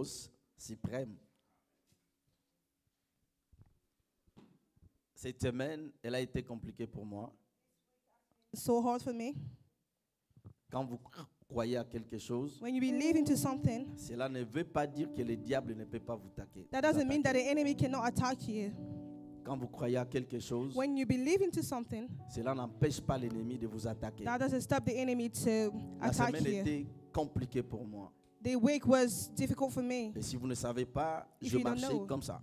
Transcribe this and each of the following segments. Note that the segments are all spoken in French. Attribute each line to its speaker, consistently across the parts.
Speaker 1: boss suprême. Cette semaine, elle a été compliquée pour moi.
Speaker 2: So hard for me.
Speaker 1: Quand vous croyez à quelque chose,
Speaker 2: When you believe into something,
Speaker 1: cela ne veut pas dire que le diable ne peut pas vous attaquer.
Speaker 2: that doesn't mean that the enemy cannot attack you.
Speaker 1: Quand vous croyez à quelque chose,
Speaker 2: When you believe into something,
Speaker 1: cela n'empêche pas l'ennemi de vous attaquer.
Speaker 2: that doesn't stop the enemy to
Speaker 1: La
Speaker 2: attack
Speaker 1: semaine
Speaker 2: you.
Speaker 1: était compliquée pour moi.
Speaker 2: The week was difficult for me.
Speaker 1: Et si vous ne savez pas,
Speaker 2: If
Speaker 1: je
Speaker 2: you don't
Speaker 1: marchais
Speaker 2: know.
Speaker 1: comme ça.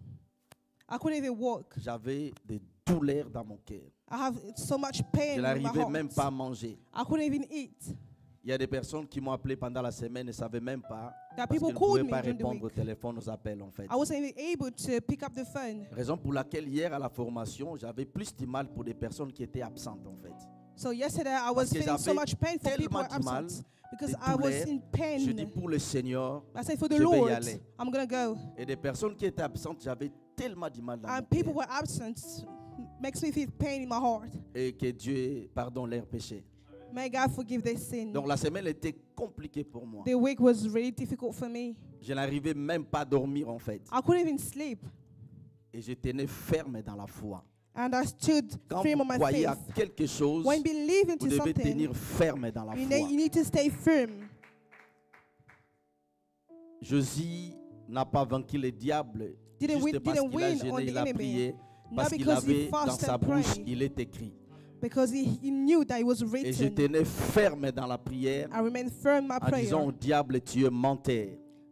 Speaker 2: I couldn't even walk.
Speaker 1: J'avais des douleurs dans mon cœur.
Speaker 2: I have so much pain
Speaker 1: Je
Speaker 2: in my
Speaker 1: n'arrivais même
Speaker 2: heart.
Speaker 1: pas à manger.
Speaker 2: I couldn't even eat.
Speaker 1: Il y a des personnes qui m'ont appelé pendant la semaine et ne savaient même pas.
Speaker 2: That
Speaker 1: Parce
Speaker 2: people
Speaker 1: qu'elles ne pouvaient
Speaker 2: called me
Speaker 1: pas
Speaker 2: during the
Speaker 1: répondre au
Speaker 2: week.
Speaker 1: téléphone, aux appels en fait.
Speaker 2: I wasn't even able to pick up the phone.
Speaker 1: Raison pour laquelle hier à la formation, j'avais plus de mal pour des personnes qui étaient absentes en fait.
Speaker 2: So yesterday I was
Speaker 1: que
Speaker 2: feeling so
Speaker 1: j'avais
Speaker 2: much pain for people who
Speaker 1: tellement
Speaker 2: are
Speaker 1: du mal,
Speaker 2: absent. Because
Speaker 1: des
Speaker 2: I was
Speaker 1: douleurs.
Speaker 2: in
Speaker 1: Je dis
Speaker 2: pain.
Speaker 1: pour le Seigneur,
Speaker 2: I said for the
Speaker 1: je vais y
Speaker 2: Lord,
Speaker 1: aller.
Speaker 2: I'm going to go.
Speaker 1: Et des personnes qui étaient absentes, j'avais tellement du mal dans mon
Speaker 2: And people
Speaker 1: cœur.
Speaker 2: who are absent makes me feel pain in my heart.
Speaker 1: Et que Dieu pardonne leurs péchés.
Speaker 2: May God forgive their sin.
Speaker 1: Donc la semaine était compliquée pour moi.
Speaker 2: The week was really difficult for me.
Speaker 1: Je n'arrivais même pas à dormir en fait.
Speaker 2: I couldn't even sleep.
Speaker 1: Et je tenais ferme dans la foi.
Speaker 2: And I stood
Speaker 1: Quand
Speaker 2: firm
Speaker 1: vous
Speaker 2: on my
Speaker 1: croyez à
Speaker 2: faith.
Speaker 1: quelque chose,
Speaker 2: When you believe
Speaker 1: vous
Speaker 2: into
Speaker 1: devez
Speaker 2: something,
Speaker 1: tenir ferme dans la
Speaker 2: you
Speaker 1: foi.
Speaker 2: need to stay firm.
Speaker 1: Josie n'a pas vaincu le diable juste parce
Speaker 2: Didn't
Speaker 1: qu'il a
Speaker 2: win on
Speaker 1: jeûné,
Speaker 2: the
Speaker 1: il a
Speaker 2: enemy.
Speaker 1: prié,
Speaker 2: Not
Speaker 1: parce qu'il
Speaker 2: because he
Speaker 1: avait dans
Speaker 2: fasted
Speaker 1: sa
Speaker 2: and
Speaker 1: bouche,
Speaker 2: prayed.
Speaker 1: il est écrit.
Speaker 2: Because he knew that it was
Speaker 1: Et je
Speaker 2: written.
Speaker 1: tenais ferme dans la prière
Speaker 2: I remained firm in my
Speaker 1: en disant
Speaker 2: prayer.
Speaker 1: au diable, tu es menteur.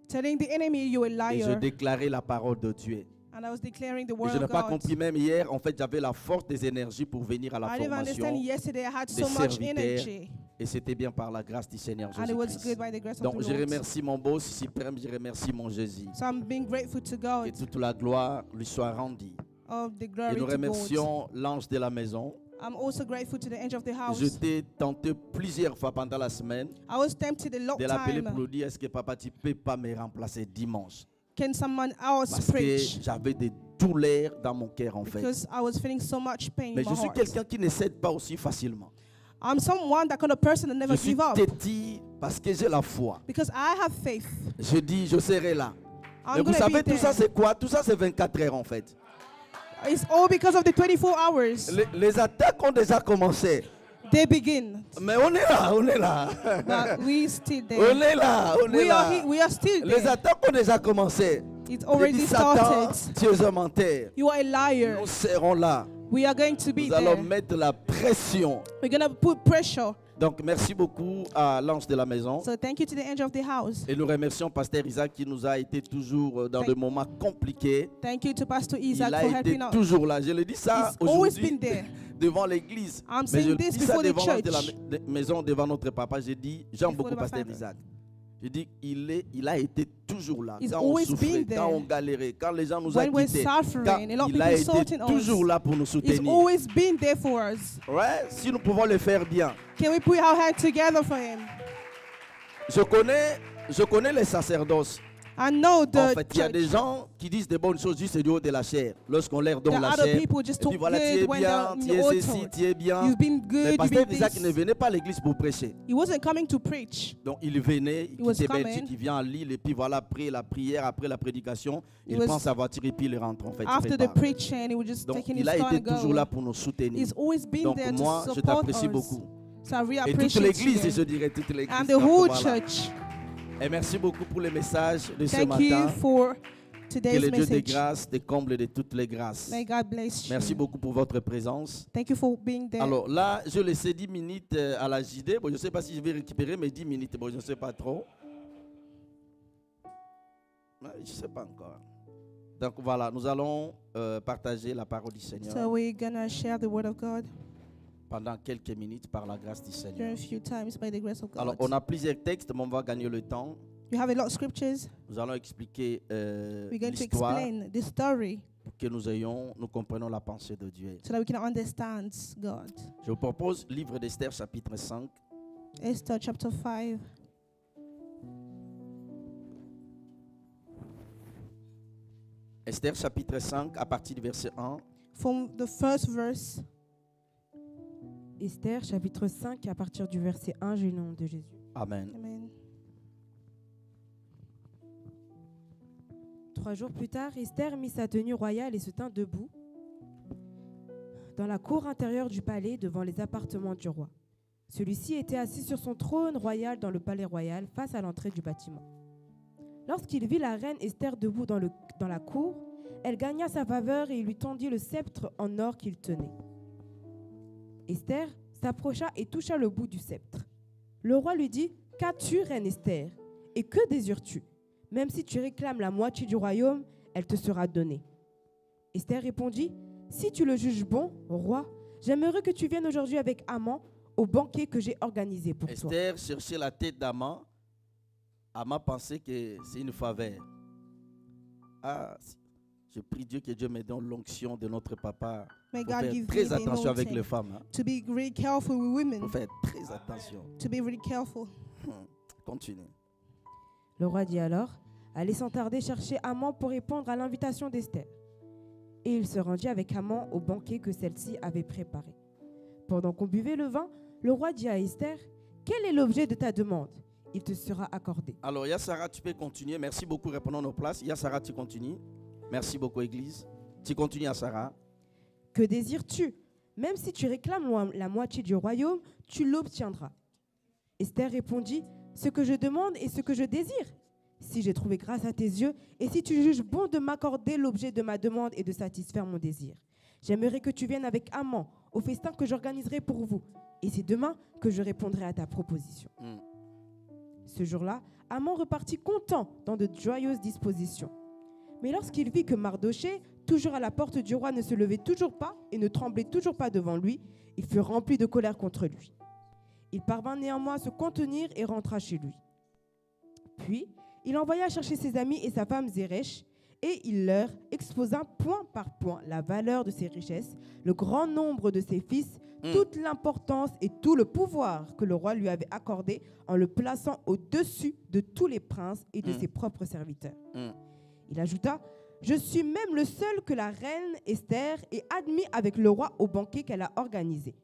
Speaker 2: Telling the enemy you're a
Speaker 1: Et je
Speaker 2: liar.
Speaker 1: déclarais la parole de Dieu.
Speaker 2: And I was declaring the
Speaker 1: Et
Speaker 2: word
Speaker 1: je n'ai
Speaker 2: of
Speaker 1: pas
Speaker 2: God.
Speaker 1: compris même hier, en fait, j'avais la force des énergies pour venir à la
Speaker 2: I didn't understand
Speaker 1: formation.
Speaker 2: yesterday. I had
Speaker 1: des
Speaker 2: so much
Speaker 1: serviteurs.
Speaker 2: energy.
Speaker 1: Et c'était bien par la grâce du Seigneur
Speaker 2: And it was
Speaker 1: Jésus-Christ.
Speaker 2: good by the grace of
Speaker 1: Donc
Speaker 2: the
Speaker 1: je
Speaker 2: Lord.
Speaker 1: remercie mon boss suprême, je remercie mon Jésus.
Speaker 2: So I'm being grateful to
Speaker 1: Que
Speaker 2: God.
Speaker 1: toute la gloire lui soit rendue.
Speaker 2: Of the
Speaker 1: Et
Speaker 2: glory
Speaker 1: nous
Speaker 2: to God.
Speaker 1: remercions l'ange de la maison.
Speaker 2: I'm also grateful to the angel of the house.
Speaker 1: J'étais tenté plusieurs fois pendant la semaine
Speaker 2: I was tempted a long
Speaker 1: de l'appeler pour
Speaker 2: time.
Speaker 1: lui dire, est-ce que papa tu peux pas me remplacer dimanche?
Speaker 2: Can someone else
Speaker 1: Parce que
Speaker 2: preach?
Speaker 1: j'avais des douleurs dans mon cœur en fait.
Speaker 2: Because I was feeling so much pain
Speaker 1: Mais
Speaker 2: in
Speaker 1: je
Speaker 2: my
Speaker 1: suis
Speaker 2: heart.
Speaker 1: quelqu'un qui ne cède pas aussi facilement.
Speaker 2: I'm someone, that kind of person that
Speaker 1: Je
Speaker 2: never
Speaker 1: suis
Speaker 2: give up.
Speaker 1: têtu parce que j'ai la foi.
Speaker 2: Because I have faith.
Speaker 1: Je dis, je serai là. Mais
Speaker 2: I'm
Speaker 1: vous
Speaker 2: going to
Speaker 1: savez,
Speaker 2: be
Speaker 1: tout ça
Speaker 2: there.
Speaker 1: c'est quoi? Tout ça c'est 24 heures en fait.
Speaker 2: It's all because of the 24 hours.
Speaker 1: Les attaques ont déjà commencé.
Speaker 2: They begin.
Speaker 1: Mais on est là, on est là.
Speaker 2: But we still
Speaker 1: On
Speaker 2: there.
Speaker 1: est là, on est
Speaker 2: We are,
Speaker 1: là.
Speaker 2: we are still
Speaker 1: Les
Speaker 2: there.
Speaker 1: attaques ont déjà commencé.
Speaker 2: It's
Speaker 1: J'ai
Speaker 2: already
Speaker 1: dit, Satan,
Speaker 2: started.
Speaker 1: tu es un menteur.
Speaker 2: You are a liar.
Speaker 1: Nous serons là.
Speaker 2: We are going to be
Speaker 1: Nous allons
Speaker 2: there.
Speaker 1: mettre la pression.
Speaker 2: We're going to put pressure.
Speaker 1: Donc, merci beaucoup à l'ange de la maison.
Speaker 2: So thank you to the angel of the house.
Speaker 1: Et nous remercions Pasteur Isaac qui nous a été toujours dans des moments compliqués.
Speaker 2: Thank you to Pastor
Speaker 1: Il
Speaker 2: Isaac
Speaker 1: a
Speaker 2: for
Speaker 1: été
Speaker 2: helping us.
Speaker 1: toujours là. Je le dis ça
Speaker 2: He's always
Speaker 1: aujourd'hui
Speaker 2: been there.
Speaker 1: devant l'église.
Speaker 2: I'm
Speaker 1: Mais
Speaker 2: saying
Speaker 1: je
Speaker 2: this
Speaker 1: dis ça
Speaker 2: before the
Speaker 1: devant l'ange de
Speaker 2: church.
Speaker 1: la maison, devant notre papa. J'ai dit, j'aime
Speaker 2: Before
Speaker 1: beaucoup
Speaker 2: my
Speaker 1: Pasteur
Speaker 2: father.
Speaker 1: Isaac. Je dis, il a été toujours là.
Speaker 2: He's
Speaker 1: Quand on
Speaker 2: always
Speaker 1: souffrait,
Speaker 2: been there.
Speaker 1: quand on galérait, quand les gens nous ont
Speaker 2: When we're
Speaker 1: quittés.
Speaker 2: suffering,
Speaker 1: Quand
Speaker 2: a lot of
Speaker 1: il a
Speaker 2: people
Speaker 1: été
Speaker 2: insulting us.
Speaker 1: toujours là pour nous
Speaker 2: He's
Speaker 1: soutenir.
Speaker 2: always been there for us.
Speaker 1: Ouais, si nous pouvons le faire bien.
Speaker 2: Can we put our hands together for him?
Speaker 1: Je connais les sacerdoces.
Speaker 2: I know
Speaker 1: En
Speaker 2: the
Speaker 1: fait, il y a des
Speaker 2: church.
Speaker 1: gens qui disent des bonnes choses juste du haut de la chair. Lorsqu'on leur donne
Speaker 2: The
Speaker 1: la
Speaker 2: other
Speaker 1: chair,
Speaker 2: people just
Speaker 1: et puis
Speaker 2: talk
Speaker 1: voilà, tu es
Speaker 2: good when
Speaker 1: bien,
Speaker 2: they're in
Speaker 1: tu
Speaker 2: the
Speaker 1: es
Speaker 2: altar.
Speaker 1: ceci, tu es bien.
Speaker 2: You've been
Speaker 1: Mais
Speaker 2: good, you've
Speaker 1: Pasteur
Speaker 2: been
Speaker 1: Isaac ne
Speaker 2: this.
Speaker 1: venait pas à l'église pour prêcher.
Speaker 2: He wasn't coming to preach.
Speaker 1: Donc il venait, il
Speaker 2: was
Speaker 1: quittait
Speaker 2: coming.
Speaker 1: Belgique, il vient à Lille, et puis voilà, après la prière, après la prédication, il
Speaker 2: was-
Speaker 1: prend sa voiture et puis il rentre en fait. il
Speaker 2: After the
Speaker 1: repart.
Speaker 2: preaching, he was just
Speaker 1: Donc
Speaker 2: taking
Speaker 1: il
Speaker 2: his
Speaker 1: a
Speaker 2: car
Speaker 1: été
Speaker 2: and
Speaker 1: toujours là
Speaker 2: go.
Speaker 1: pour nous soutenir.
Speaker 2: He's always been
Speaker 1: Donc
Speaker 2: there
Speaker 1: moi,
Speaker 2: to
Speaker 1: je
Speaker 2: support
Speaker 1: t'apprécie
Speaker 2: us.
Speaker 1: beaucoup.
Speaker 2: So I really
Speaker 1: Et toute
Speaker 2: appreciate
Speaker 1: l'église, et
Speaker 2: you.
Speaker 1: je dirais toute l'église.
Speaker 2: And the
Speaker 1: Donc,
Speaker 2: whole
Speaker 1: voilà.
Speaker 2: church.
Speaker 1: Et merci beaucoup pour les messages de ce
Speaker 2: Thank you
Speaker 1: matin.
Speaker 2: for
Speaker 1: Que
Speaker 2: today's
Speaker 1: le Dieu des
Speaker 2: message.
Speaker 1: grâces te comble de toutes les grâces.
Speaker 2: May God bless you.
Speaker 1: Merci beaucoup pour votre présence.
Speaker 2: Thank you for being there.
Speaker 1: Alors là, je laissais 10 minutes à la JD. Bon, je ne sais pas si je vais récupérer mes 10 minutes. Bon, je ne sais pas trop. Je ne sais pas encore. Donc voilà, nous allons partager la parole du Seigneur
Speaker 2: So we're gonna share the word of God
Speaker 1: pendant quelques minutes par la grâce du
Speaker 2: during
Speaker 1: Seigneur.
Speaker 2: a few times by the grace of
Speaker 1: Alors,
Speaker 2: God.
Speaker 1: on a plusieurs textes, mais on va gagner le temps.
Speaker 2: You have a lot of scriptures.
Speaker 1: Nous allons expliquer
Speaker 2: We're going to
Speaker 1: l'histoire
Speaker 2: explain the story
Speaker 1: pour que nous comprenions la pensée de Dieu.
Speaker 2: so that we can understand God.
Speaker 1: Je vous propose livre d'Esther chapitre 5.
Speaker 2: Esther chapter 5.
Speaker 1: Esther chapitre 5 à partir du verset 1.
Speaker 2: From the first verse.
Speaker 3: Esther, chapitre 5, à partir du verset 1, j'ai le nom de Jésus.
Speaker 1: Amen.
Speaker 2: Amen.
Speaker 3: 3 jours plus tard, Esther mit sa tenue royale et se tint debout dans la cour intérieure du palais devant les appartements du roi. Celui-ci était assis sur son trône royal dans le palais royal face à l'entrée du bâtiment. Lorsqu'il vit la reine Esther debout dans la cour, elle gagna sa faveur et il lui tendit le sceptre en or qu'il tenait. Esther s'approcha et toucha le bout du sceptre. Le roi lui dit « Qu'as-tu, reine Esther? Et que désires-tu? Même si tu réclames la moitié du royaume, elle te sera donnée. » Esther répondit « Si tu le juges bon, roi, j'aimerais que tu viennes aujourd'hui avec Haman au banquet que j'ai organisé pour toi. »
Speaker 1: Esther cherchait la tête d'Haman. Haman pensait que c'est une faveur. Ah, je prie Dieu que Dieu me donne l'onction de notre papa.
Speaker 2: May
Speaker 1: Faut
Speaker 2: God
Speaker 1: faire
Speaker 2: give
Speaker 1: très
Speaker 2: me the
Speaker 1: attention avec
Speaker 2: anointing
Speaker 1: les femmes. Hein.
Speaker 2: to be very careful with women.
Speaker 1: Faut faire très attention.
Speaker 2: To be very careful.
Speaker 1: Continue.
Speaker 3: Le roi dit alors « Allez sans tarder chercher Haman pour répondre à l'invitation d'Esther. » Et il se rendit avec Haman au banquet que celle-ci avait préparé. Pendant qu'on buvait le vin, le roi dit à Esther « Quel est l'objet de ta demande? Il te sera accordé. »
Speaker 1: Alors, Yassara, tu peux continuer. Merci beaucoup. Répondons nos places. Yassara, tu continues. Merci beaucoup, Église. Tu continues, Yassara.
Speaker 3: « Que désires-tu? Même si tu réclames la moitié du royaume, tu l'obtiendras. » Esther répondit « Ce que je demande est ce que je désire. Si j'ai trouvé grâce à tes yeux, et si tu juges bon de m'accorder l'objet de ma demande et de satisfaire mon désir, j'aimerais que tu viennes avec Haman au festin que j'organiserai pour vous. Et c'est demain que je répondrai à ta proposition. » Ce jour-là, Haman repartit content dans de joyeuses dispositions. Mais lorsqu'il vit que Mardochée, toujours à la porte du roi, ne se levait toujours pas et ne tremblait toujours pas devant lui, il fut rempli de colère contre lui. Il parvint néanmoins à se contenir et rentra chez lui. Puis, il envoya chercher ses amis et sa femme Zeresh, et il leur exposa point par point la valeur de ses richesses, le grand nombre de ses fils, toute l'importance et tout le pouvoir que le roi lui avait accordé en le plaçant au-dessus de tous les princes et de ses propres serviteurs. Il ajouta « Je suis même le seul que la reine Esther ait admis avec le roi au banquet qu'elle a organisé.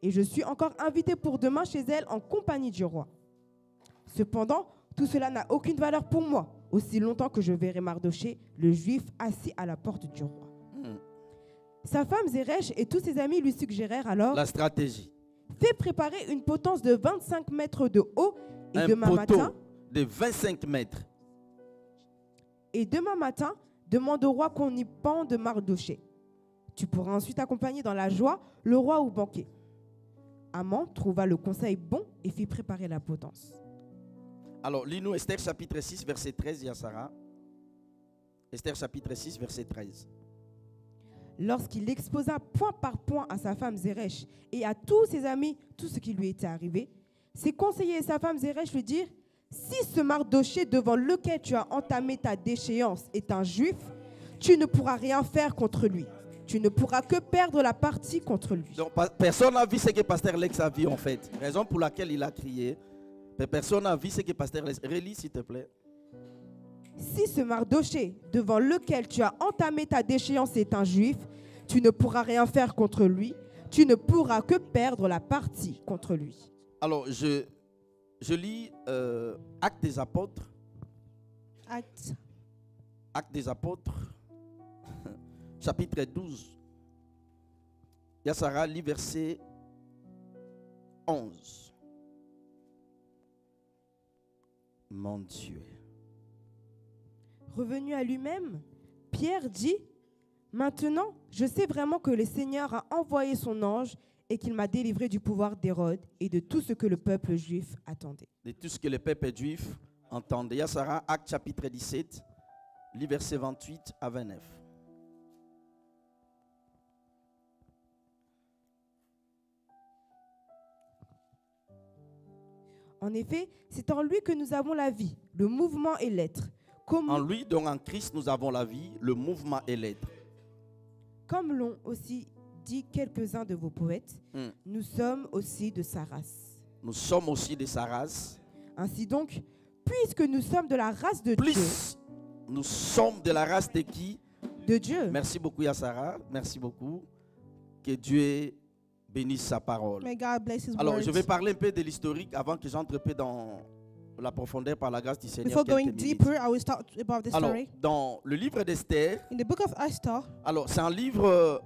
Speaker 3: Et je suis encore invité pour demain chez elle en compagnie du roi. Cependant, tout cela n'a aucune valeur pour moi, aussi longtemps que je verrai Mardochée, le juif, assis à la porte du roi. » Sa femme Zeresh et tous ses amis lui suggérèrent alors
Speaker 1: la stratégie.
Speaker 3: Fais préparer une potence de 25 mètres de haut et
Speaker 1: Un
Speaker 3: demain
Speaker 1: poteau
Speaker 3: matin,
Speaker 1: de 25 mètres.
Speaker 3: demande au roi qu'on y pende Mardochée. Tu pourras ensuite accompagner dans la joie le roi au banquet. Haman trouva le conseil bon et fit préparer la potence.
Speaker 1: Alors, lis-nous Esther chapitre 6, verset 13, Yassara. Esther chapitre 6, verset 13.
Speaker 3: Lorsqu'il exposa point par point à sa femme Zeresh et à tous ses amis tout ce qui lui était arrivé, ses conseillers et sa femme Zeresh lui dirent « Si ce Mardochée devant lequel tu as entamé ta déchéance est un juif, tu ne pourras rien faire contre lui. Tu ne pourras que perdre la partie contre lui. »
Speaker 1: Donc, personne n'a vu ce que Pasteur Lex a vu en fait. Raison pour laquelle il a crié. Mais personne n'a vu ce que Pasteur Lex... Relis s'il te plaît.
Speaker 3: Si ce Mardochée devant lequel tu as entamé ta déchéance est un juif, tu ne pourras rien faire contre lui. Tu ne pourras que perdre la partie contre lui.
Speaker 1: Alors, je lis Actes des Apôtres.
Speaker 2: Acts
Speaker 1: Actes des Apôtres, chapitre 12. Yassara, lit verset 11. Mon Dieu.
Speaker 3: Revenu à lui-même, Pierre dit « Maintenant, je sais vraiment que le Seigneur a envoyé son ange et qu'il m'a délivré du pouvoir d'Hérode et de tout ce que le peuple juif attendait. »
Speaker 1: De tout ce que le peuple juif entendait. Yassara, Actes chapitre 17, lit verset 28 à 29.
Speaker 3: En effet, c'est en lui que nous avons la vie, le mouvement et l'être.
Speaker 1: En lui, donc en Christ, nous avons la vie, le mouvement et l'être.
Speaker 3: Comme l'ont aussi dit quelques-uns de vos poètes, nous sommes aussi de sa race.
Speaker 1: Nous sommes aussi de sa race.
Speaker 3: Ainsi donc, puisque nous sommes de la race de Dieu.
Speaker 1: Nous sommes de la race de qui?
Speaker 3: De Dieu.
Speaker 1: Merci beaucoup Yassara, merci beaucoup. Que Dieu bénisse sa parole.
Speaker 2: May God bless his
Speaker 1: Alors,
Speaker 2: words.
Speaker 1: je vais parler un peu de l'historique avant que j'entre un peu dans la profondeur par la grâce du Seigneur.
Speaker 2: Before going
Speaker 1: quelques minutes.
Speaker 2: deeper, I will start about the
Speaker 1: Alors,
Speaker 2: story.
Speaker 1: dans le livre d'Esther,
Speaker 2: In the book of Esther,
Speaker 1: alors c'est un livre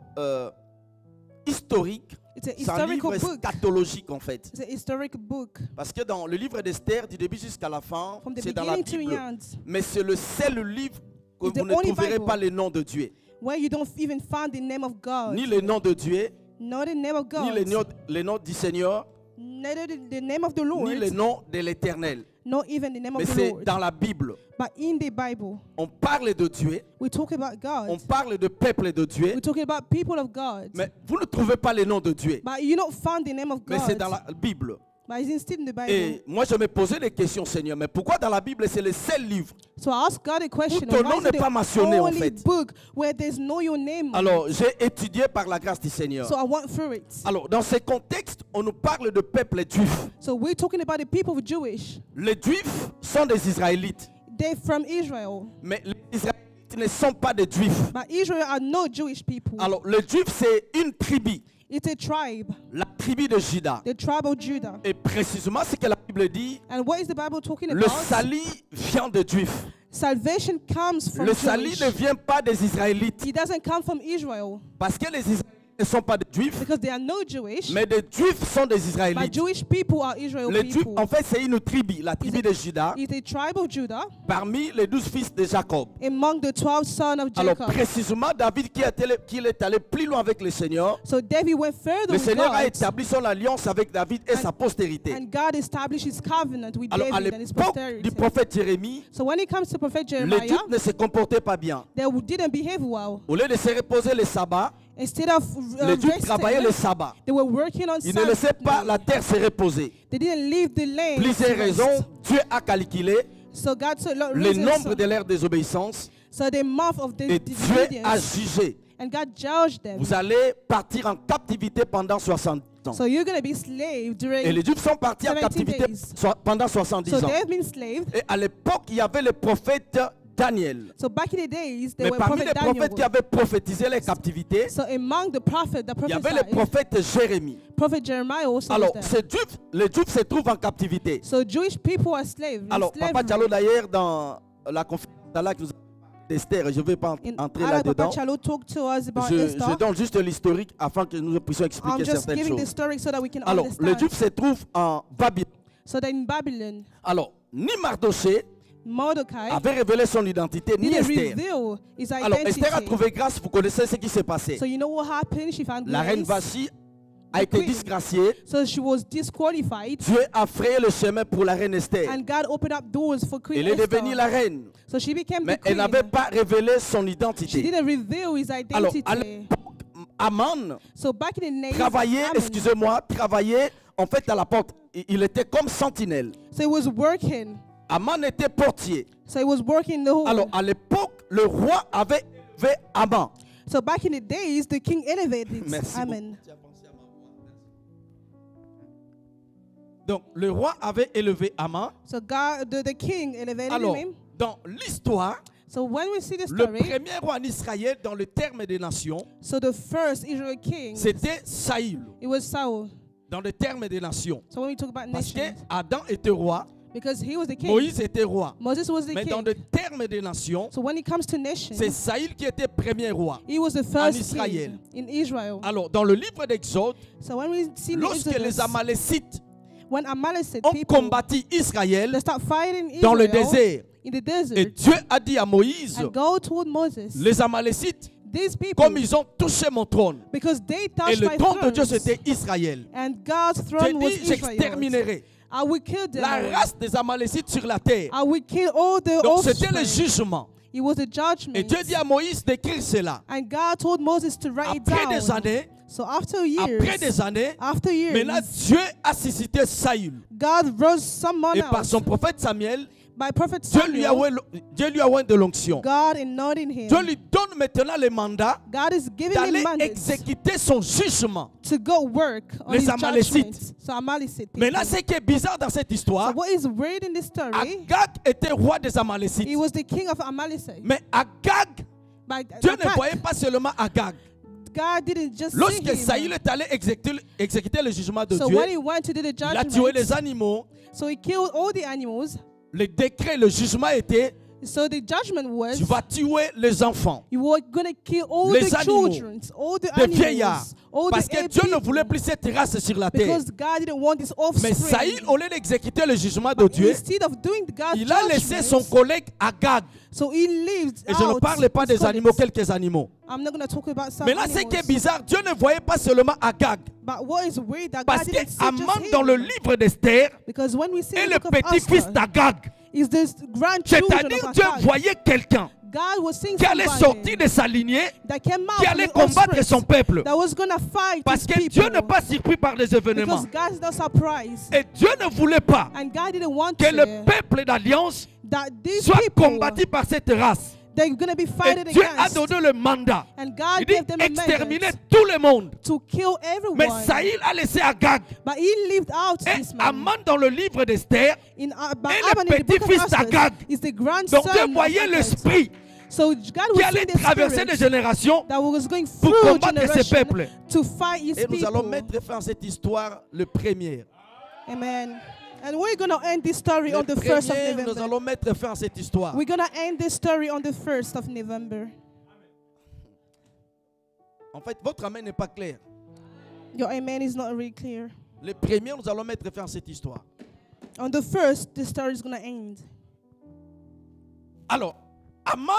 Speaker 1: historique,
Speaker 2: it's an
Speaker 1: c'est un livre
Speaker 2: historical book.
Speaker 1: eschatologique en fait.
Speaker 2: It's an historic book.
Speaker 1: Parce que dans le livre d'Esther, du début jusqu'à la fin,
Speaker 2: From the
Speaker 1: c'est dans la
Speaker 2: beginning to
Speaker 1: Bible.
Speaker 2: the end,
Speaker 1: Mais c'est le seul livre que
Speaker 2: It's the
Speaker 1: vous ne
Speaker 2: only
Speaker 1: trouverez
Speaker 2: Bible.
Speaker 1: pas le nom de Dieu.
Speaker 2: where you don't even find the name of God,
Speaker 1: Ni le nom de Dieu,
Speaker 2: not the name of
Speaker 1: ni
Speaker 2: God,
Speaker 1: le nom du Seigneur,
Speaker 2: neither the name of the Lord,
Speaker 1: ni le nom de l'Éternel.
Speaker 2: not even the name
Speaker 1: Mais
Speaker 2: of the
Speaker 1: c'est
Speaker 2: Lord.
Speaker 1: dans la Bible.
Speaker 2: But in the Bible,
Speaker 1: On parle de Dieu,
Speaker 2: we talk about
Speaker 1: on
Speaker 2: God.
Speaker 1: parle de peuple de Dieu,
Speaker 2: We're talking about people of God.
Speaker 1: mais vous ne trouvez pas le nom de Dieu.
Speaker 2: But you don't find the name of
Speaker 1: Mais c'est dans
Speaker 2: God.
Speaker 1: la Bible.
Speaker 2: But it's still in the Bible.
Speaker 1: Et moi, je me posais des questions, Seigneur. Mais pourquoi dans la Bible, c'est le seul livre?
Speaker 2: So I asked God a question.
Speaker 1: Où ton
Speaker 2: Why
Speaker 1: nom
Speaker 2: is
Speaker 1: n'est
Speaker 2: it
Speaker 1: pas
Speaker 2: the
Speaker 1: mentionné, en
Speaker 2: only
Speaker 1: fait?
Speaker 2: book where there's no your name on
Speaker 1: Alors,
Speaker 2: it?
Speaker 1: j'ai étudié par la grâce du Seigneur.
Speaker 2: So I went through it.
Speaker 1: Alors, dans ce contexte, on nous parle de peuple juif.
Speaker 2: So we're talking about the people of Jewish.
Speaker 1: Les Juifs sont des Israélites.
Speaker 2: They're from Israel.
Speaker 1: Mais les Israélites ne sont pas des Juifs.
Speaker 2: But Israel are no Jewish people.
Speaker 1: Alors, le Juif, c'est une tribu.
Speaker 2: It's a tribe,
Speaker 1: La tribu de Juda.
Speaker 2: the tribe of Judah.
Speaker 1: Et précisément, ce que la Bible dit,
Speaker 2: And what is the Bible talking
Speaker 1: le
Speaker 2: about?
Speaker 1: salut vient des Juifs.
Speaker 2: Salvation comes from
Speaker 1: Le salut
Speaker 2: Jewish.
Speaker 1: ne vient pas des Israélites.
Speaker 2: It doesn't come from Israel
Speaker 1: Parce que les Israélites ne sont pas des Juifs,
Speaker 2: because they are no Jewish.
Speaker 1: mais des Juifs sont des
Speaker 2: But
Speaker 1: Israélites.
Speaker 2: Jewish people are Israel
Speaker 1: Les Juifs,
Speaker 2: people.
Speaker 1: en fait, c'est une tribu, la tribu de Juda,
Speaker 2: It's a tribe of Judah
Speaker 1: parmi les 12 fils de Jacob.
Speaker 2: among the 12 sons of
Speaker 1: Alors,
Speaker 2: Jacob.
Speaker 1: précisément, David, qui est allé plus loin avec le Seigneur,
Speaker 2: So David went further
Speaker 1: le
Speaker 2: with
Speaker 1: Seigneur a
Speaker 2: God,
Speaker 1: établi son alliance avec David et sa postérité.
Speaker 2: and God established his covenant with
Speaker 1: Alors, à
Speaker 2: David and his
Speaker 1: l'époque
Speaker 2: posterity.
Speaker 1: du prophète Jérémie,
Speaker 2: So when it comes to prophet
Speaker 1: les
Speaker 2: Jeremiah,
Speaker 1: Juifs ne se comportaient pas bien.
Speaker 2: they didn't behave well.
Speaker 1: Au lieu de se reposer le sabbat,
Speaker 2: Instead of
Speaker 1: les Juifs travaillaient le
Speaker 2: resting,
Speaker 1: sabbat.
Speaker 2: they were working on
Speaker 1: Ils ne laissaient pas la
Speaker 2: Sunday.
Speaker 1: terre se reposer.
Speaker 2: They didn't leave the land.
Speaker 1: Plusieurs
Speaker 2: to rest.
Speaker 1: raisons, Dieu a calculé
Speaker 2: So God said, "Look,
Speaker 1: le
Speaker 2: reasons,
Speaker 1: nombre de leur désobéissance
Speaker 2: so the month of the
Speaker 1: et Dieu a
Speaker 2: disobedience,
Speaker 1: jugé.
Speaker 2: and God judged them.
Speaker 1: Vous allez partir en captivité pendant 60 ans.
Speaker 2: So you're going to be slave during.
Speaker 1: Et les Juifs sont partis en
Speaker 2: 70
Speaker 1: captivité
Speaker 2: days.
Speaker 1: pendant 70
Speaker 2: So
Speaker 1: ans.
Speaker 2: they've been slaved.
Speaker 1: Et à l'époque, il y avait le prophète Daniel.
Speaker 2: So back in the days,
Speaker 1: Mais
Speaker 2: there were
Speaker 1: parmi
Speaker 2: prophet
Speaker 1: les prophètes
Speaker 2: Daniel.
Speaker 1: qui avaient prophétisé les captivités,
Speaker 2: So among the prophet, the
Speaker 1: il y avait le
Speaker 2: prophets,
Speaker 1: prophète Jérémie.
Speaker 2: prophet Jeremiah also
Speaker 1: Alors,
Speaker 2: was there.
Speaker 1: les Juifs se trouvent en captivité.
Speaker 2: So Jewish people are slaves. in
Speaker 1: Alors, Papa
Speaker 2: slavery.
Speaker 1: Diallo, d'ailleurs, dans la conférence d'Allah que nous avons d'Esther, je ne vais pas
Speaker 2: In
Speaker 1: entrer
Speaker 2: Allah, Papa
Speaker 1: là-dedans.
Speaker 2: Chalo talked to us about
Speaker 1: Je
Speaker 2: Esther.
Speaker 1: donne juste l'historique afin que nous puissions
Speaker 2: I'm
Speaker 1: expliquer
Speaker 2: just
Speaker 1: certaines
Speaker 2: giving the
Speaker 1: choses.
Speaker 2: story so that we can
Speaker 1: Alors, les
Speaker 2: understand.
Speaker 1: Juifs se trouvent en Babylone.
Speaker 2: So that in Babylon,
Speaker 1: Alors, ni Mardoché
Speaker 2: Mordecai
Speaker 1: avait révélé son identité, ni
Speaker 2: didn't
Speaker 1: Esther.
Speaker 2: reveal his
Speaker 1: Alors,
Speaker 2: identity.
Speaker 1: Esther a trouvé grâce, vous connaissez ce qui s'est passé.
Speaker 2: So you know what happened? She found
Speaker 1: La reine
Speaker 2: grace.
Speaker 1: Vachi a été
Speaker 2: queen.
Speaker 1: disgraciée.
Speaker 2: So she was disqualified.
Speaker 1: Dieu a frayé le chemin pour la reine Esther.
Speaker 2: And God opened up doors for Queen
Speaker 1: Elle est devenue
Speaker 2: Esther.
Speaker 1: la reine,
Speaker 2: So she became
Speaker 1: mais
Speaker 2: the
Speaker 1: elle
Speaker 2: queen.
Speaker 1: n'avait pas révélé son
Speaker 2: She
Speaker 1: identité.
Speaker 2: didn't reveal his
Speaker 1: Alors,
Speaker 2: identity.
Speaker 1: à l'époque, Aman
Speaker 2: So back in the days,
Speaker 1: travaillait,
Speaker 2: Haman,
Speaker 1: excusez-moi, travaillait en fait à la porte. Il était comme sentinelle.
Speaker 2: so he was working.
Speaker 1: Aman était portier.
Speaker 2: So he was working the whole.
Speaker 1: Alors, à l'époque, le roi avait élevé Aman.
Speaker 2: So back in the days, the king elevated
Speaker 1: Merci
Speaker 2: Haman.
Speaker 1: Donc, le roi avait élevé Aman.
Speaker 2: So God, the king elevated
Speaker 1: Alors,
Speaker 2: him.
Speaker 1: dans l'histoire,
Speaker 2: So when we see the
Speaker 1: le
Speaker 2: story,
Speaker 1: premier roi en Israël, dans le terme des nations,
Speaker 2: so the first Israel king,
Speaker 1: c'était Saül,
Speaker 2: it was Saul.
Speaker 1: dans le terme des nations.
Speaker 2: So when we talk about
Speaker 1: Parce que
Speaker 2: nations,
Speaker 1: Adam était roi,
Speaker 2: because he was the king,
Speaker 1: Moïse était roi.
Speaker 2: Moses was the
Speaker 1: Mais dans
Speaker 2: king.
Speaker 1: le terme des nations,
Speaker 2: So when it comes to nations,
Speaker 1: c'est Saül qui était premier roi.
Speaker 2: he was the first
Speaker 1: Israël.
Speaker 2: king in Israel.
Speaker 1: Alors, dans le livre d'Exode,
Speaker 2: So when we see the
Speaker 1: lorsque les
Speaker 2: Exodus,
Speaker 1: Amalécites
Speaker 2: when Amalekite
Speaker 1: ont
Speaker 2: people,
Speaker 1: combattu Israël
Speaker 2: they start fighting
Speaker 1: dans le
Speaker 2: Israel
Speaker 1: désert,
Speaker 2: in the desert,
Speaker 1: et Dieu a dit à Moïse,
Speaker 2: and go toward Moses.
Speaker 1: les Amalécites,
Speaker 2: These people,
Speaker 1: comme ils ont touché mon trône,
Speaker 2: because they
Speaker 1: et
Speaker 2: touched
Speaker 1: le
Speaker 2: my
Speaker 1: trône de Dieu
Speaker 2: throne,
Speaker 1: c'était Israël,
Speaker 2: and God's
Speaker 1: j'ai
Speaker 2: throne was
Speaker 1: dit,
Speaker 2: Israel.
Speaker 1: j'exterminerai
Speaker 2: I will kill them.
Speaker 1: la race des Amalécites sur la terre.
Speaker 2: I will kill all the
Speaker 1: Donc c'était le
Speaker 2: offspring.
Speaker 1: jugement.
Speaker 2: It was a judgment.
Speaker 1: Et Dieu dit à Moïse d'écrire cela.
Speaker 2: And God told Moses to write it
Speaker 1: Après des
Speaker 2: down.
Speaker 1: années,
Speaker 2: So after years,
Speaker 1: maintenant
Speaker 2: years,
Speaker 1: Dieu a suscité Saül.
Speaker 2: God rose someone
Speaker 1: Et par
Speaker 2: else.
Speaker 1: son prophète Samuel,
Speaker 2: By prophet
Speaker 1: Dieu lui a oint de l'onction.
Speaker 2: God anointed him.
Speaker 1: Dieu lui donne maintenant le mandat
Speaker 2: God is giving him
Speaker 1: d'aller
Speaker 2: mandate
Speaker 1: exécuter son jugement.
Speaker 2: to go work on
Speaker 1: Les
Speaker 2: his
Speaker 1: Amalécites.
Speaker 2: judgment. So Amalekite people.
Speaker 1: Mais là, ce qui est bizarre dans cette
Speaker 2: So
Speaker 1: histoire,
Speaker 2: what is weird in this story,
Speaker 1: Agag était roi des Amalécites.
Speaker 2: he was the king of Amalekite.
Speaker 1: Mais Agag,
Speaker 2: But
Speaker 1: Dieu ne voyait pas seulement Agag.
Speaker 2: God didn't just see
Speaker 1: Lorsque
Speaker 2: him.
Speaker 1: Saül est allé exécuter le jugement de
Speaker 2: So
Speaker 1: Dieu,
Speaker 2: when he went to do the
Speaker 1: il a tué les
Speaker 2: judgment,
Speaker 1: animaux.
Speaker 2: so he killed all the animals.
Speaker 1: Le décret, le jugement était,
Speaker 2: So the judgment was,
Speaker 1: tu vas tuer les enfants,
Speaker 2: you were going to kill all
Speaker 1: les
Speaker 2: the
Speaker 1: animaux,
Speaker 2: children, all the
Speaker 1: les vieillards.
Speaker 2: animals, all
Speaker 1: Parce
Speaker 2: the
Speaker 1: que
Speaker 2: old
Speaker 1: Dieu ne
Speaker 2: people,
Speaker 1: voulait plus cette race sur la terre.
Speaker 2: because God didn't want this
Speaker 1: Mais Saül,
Speaker 2: offspring.
Speaker 1: au lieu d'exécuter le jugement de Dieu,
Speaker 2: Instead of doing God's
Speaker 1: il a laissé son
Speaker 2: judgment,
Speaker 1: collègue Agag.
Speaker 2: so he lived
Speaker 1: Et je ne
Speaker 2: out
Speaker 1: parle pas
Speaker 2: his
Speaker 1: des
Speaker 2: colleagues.
Speaker 1: animaux, quelques animaux.
Speaker 2: I'm not going to talk about some
Speaker 1: Mais là, ce qui est
Speaker 2: animals.
Speaker 1: bizarre, Dieu ne voyait pas seulement Agag.
Speaker 2: But what is weird that
Speaker 1: Parce
Speaker 2: God didn't see
Speaker 1: qu'Aman,
Speaker 2: just
Speaker 1: dans le
Speaker 2: him.
Speaker 1: livre d'Esther,
Speaker 2: Because when we see
Speaker 1: est
Speaker 2: the
Speaker 1: le
Speaker 2: book of
Speaker 1: petit-fils
Speaker 2: Esther,
Speaker 1: d'Agag.
Speaker 2: is the grandchildren
Speaker 1: C'est-à-dire,
Speaker 2: of
Speaker 1: Dieu
Speaker 2: Agag.
Speaker 1: voyait quelqu'un
Speaker 2: God was seeing
Speaker 1: qui allait
Speaker 2: somebody
Speaker 1: sortir de sa lignée,
Speaker 2: that came out
Speaker 1: qui
Speaker 2: from
Speaker 1: allait
Speaker 2: the
Speaker 1: combattre
Speaker 2: offspring,
Speaker 1: son peuple.
Speaker 2: that was going to fight
Speaker 1: Parce
Speaker 2: his
Speaker 1: que
Speaker 2: people.
Speaker 1: Dieu n'est pas surpris par les événements.
Speaker 2: Because God is not surprised.
Speaker 1: Et Dieu ne voulait pas
Speaker 2: And God didn't want
Speaker 1: que le
Speaker 2: to,
Speaker 1: peuple d'alliance
Speaker 2: that these
Speaker 1: soit
Speaker 2: people,
Speaker 1: combattu par cette race.
Speaker 2: they're going to be
Speaker 1: Et
Speaker 2: fighting
Speaker 1: Dieu a
Speaker 2: against.
Speaker 1: donné le mandat.
Speaker 2: And God
Speaker 1: Il dit
Speaker 2: gave them a
Speaker 1: exterminer
Speaker 2: mandate
Speaker 1: tout le monde.
Speaker 2: to kill everyone.
Speaker 1: Mais Saül a laissé Agag.
Speaker 2: But he lived out
Speaker 1: Et
Speaker 2: this man.
Speaker 1: Aman dans le livre d'Esther,
Speaker 2: But
Speaker 1: et le
Speaker 2: Aman in the book of
Speaker 1: petit-fils
Speaker 2: Esther
Speaker 1: d'Agag.
Speaker 2: is the grandson
Speaker 1: donc Dieu
Speaker 2: of
Speaker 1: voyait
Speaker 2: Agag.
Speaker 1: l'esprit
Speaker 2: So God
Speaker 1: qui
Speaker 2: was
Speaker 1: allait
Speaker 2: seeing the
Speaker 1: traverser des
Speaker 2: spirit
Speaker 1: générations
Speaker 2: that was going
Speaker 1: pour
Speaker 2: through
Speaker 1: combattre ces
Speaker 2: generation
Speaker 1: peuples.
Speaker 2: to fight his
Speaker 1: Et nous allons
Speaker 2: people.
Speaker 1: mettre fin à cette histoire le premier.
Speaker 2: Amen. And we're going to end this story
Speaker 1: Le
Speaker 2: on the 1st of
Speaker 1: premier, nous
Speaker 2: November.
Speaker 1: allons mettre fin à cette histoire.
Speaker 2: We're going to end this story on the 1st of November.
Speaker 1: En fait, votre amen n'est pas clair.
Speaker 2: Your amen is not really clear.
Speaker 1: Le premier, nous allons mettre fin à cette histoire.
Speaker 2: On the 1st, the story is going to end.
Speaker 1: Alors, Aman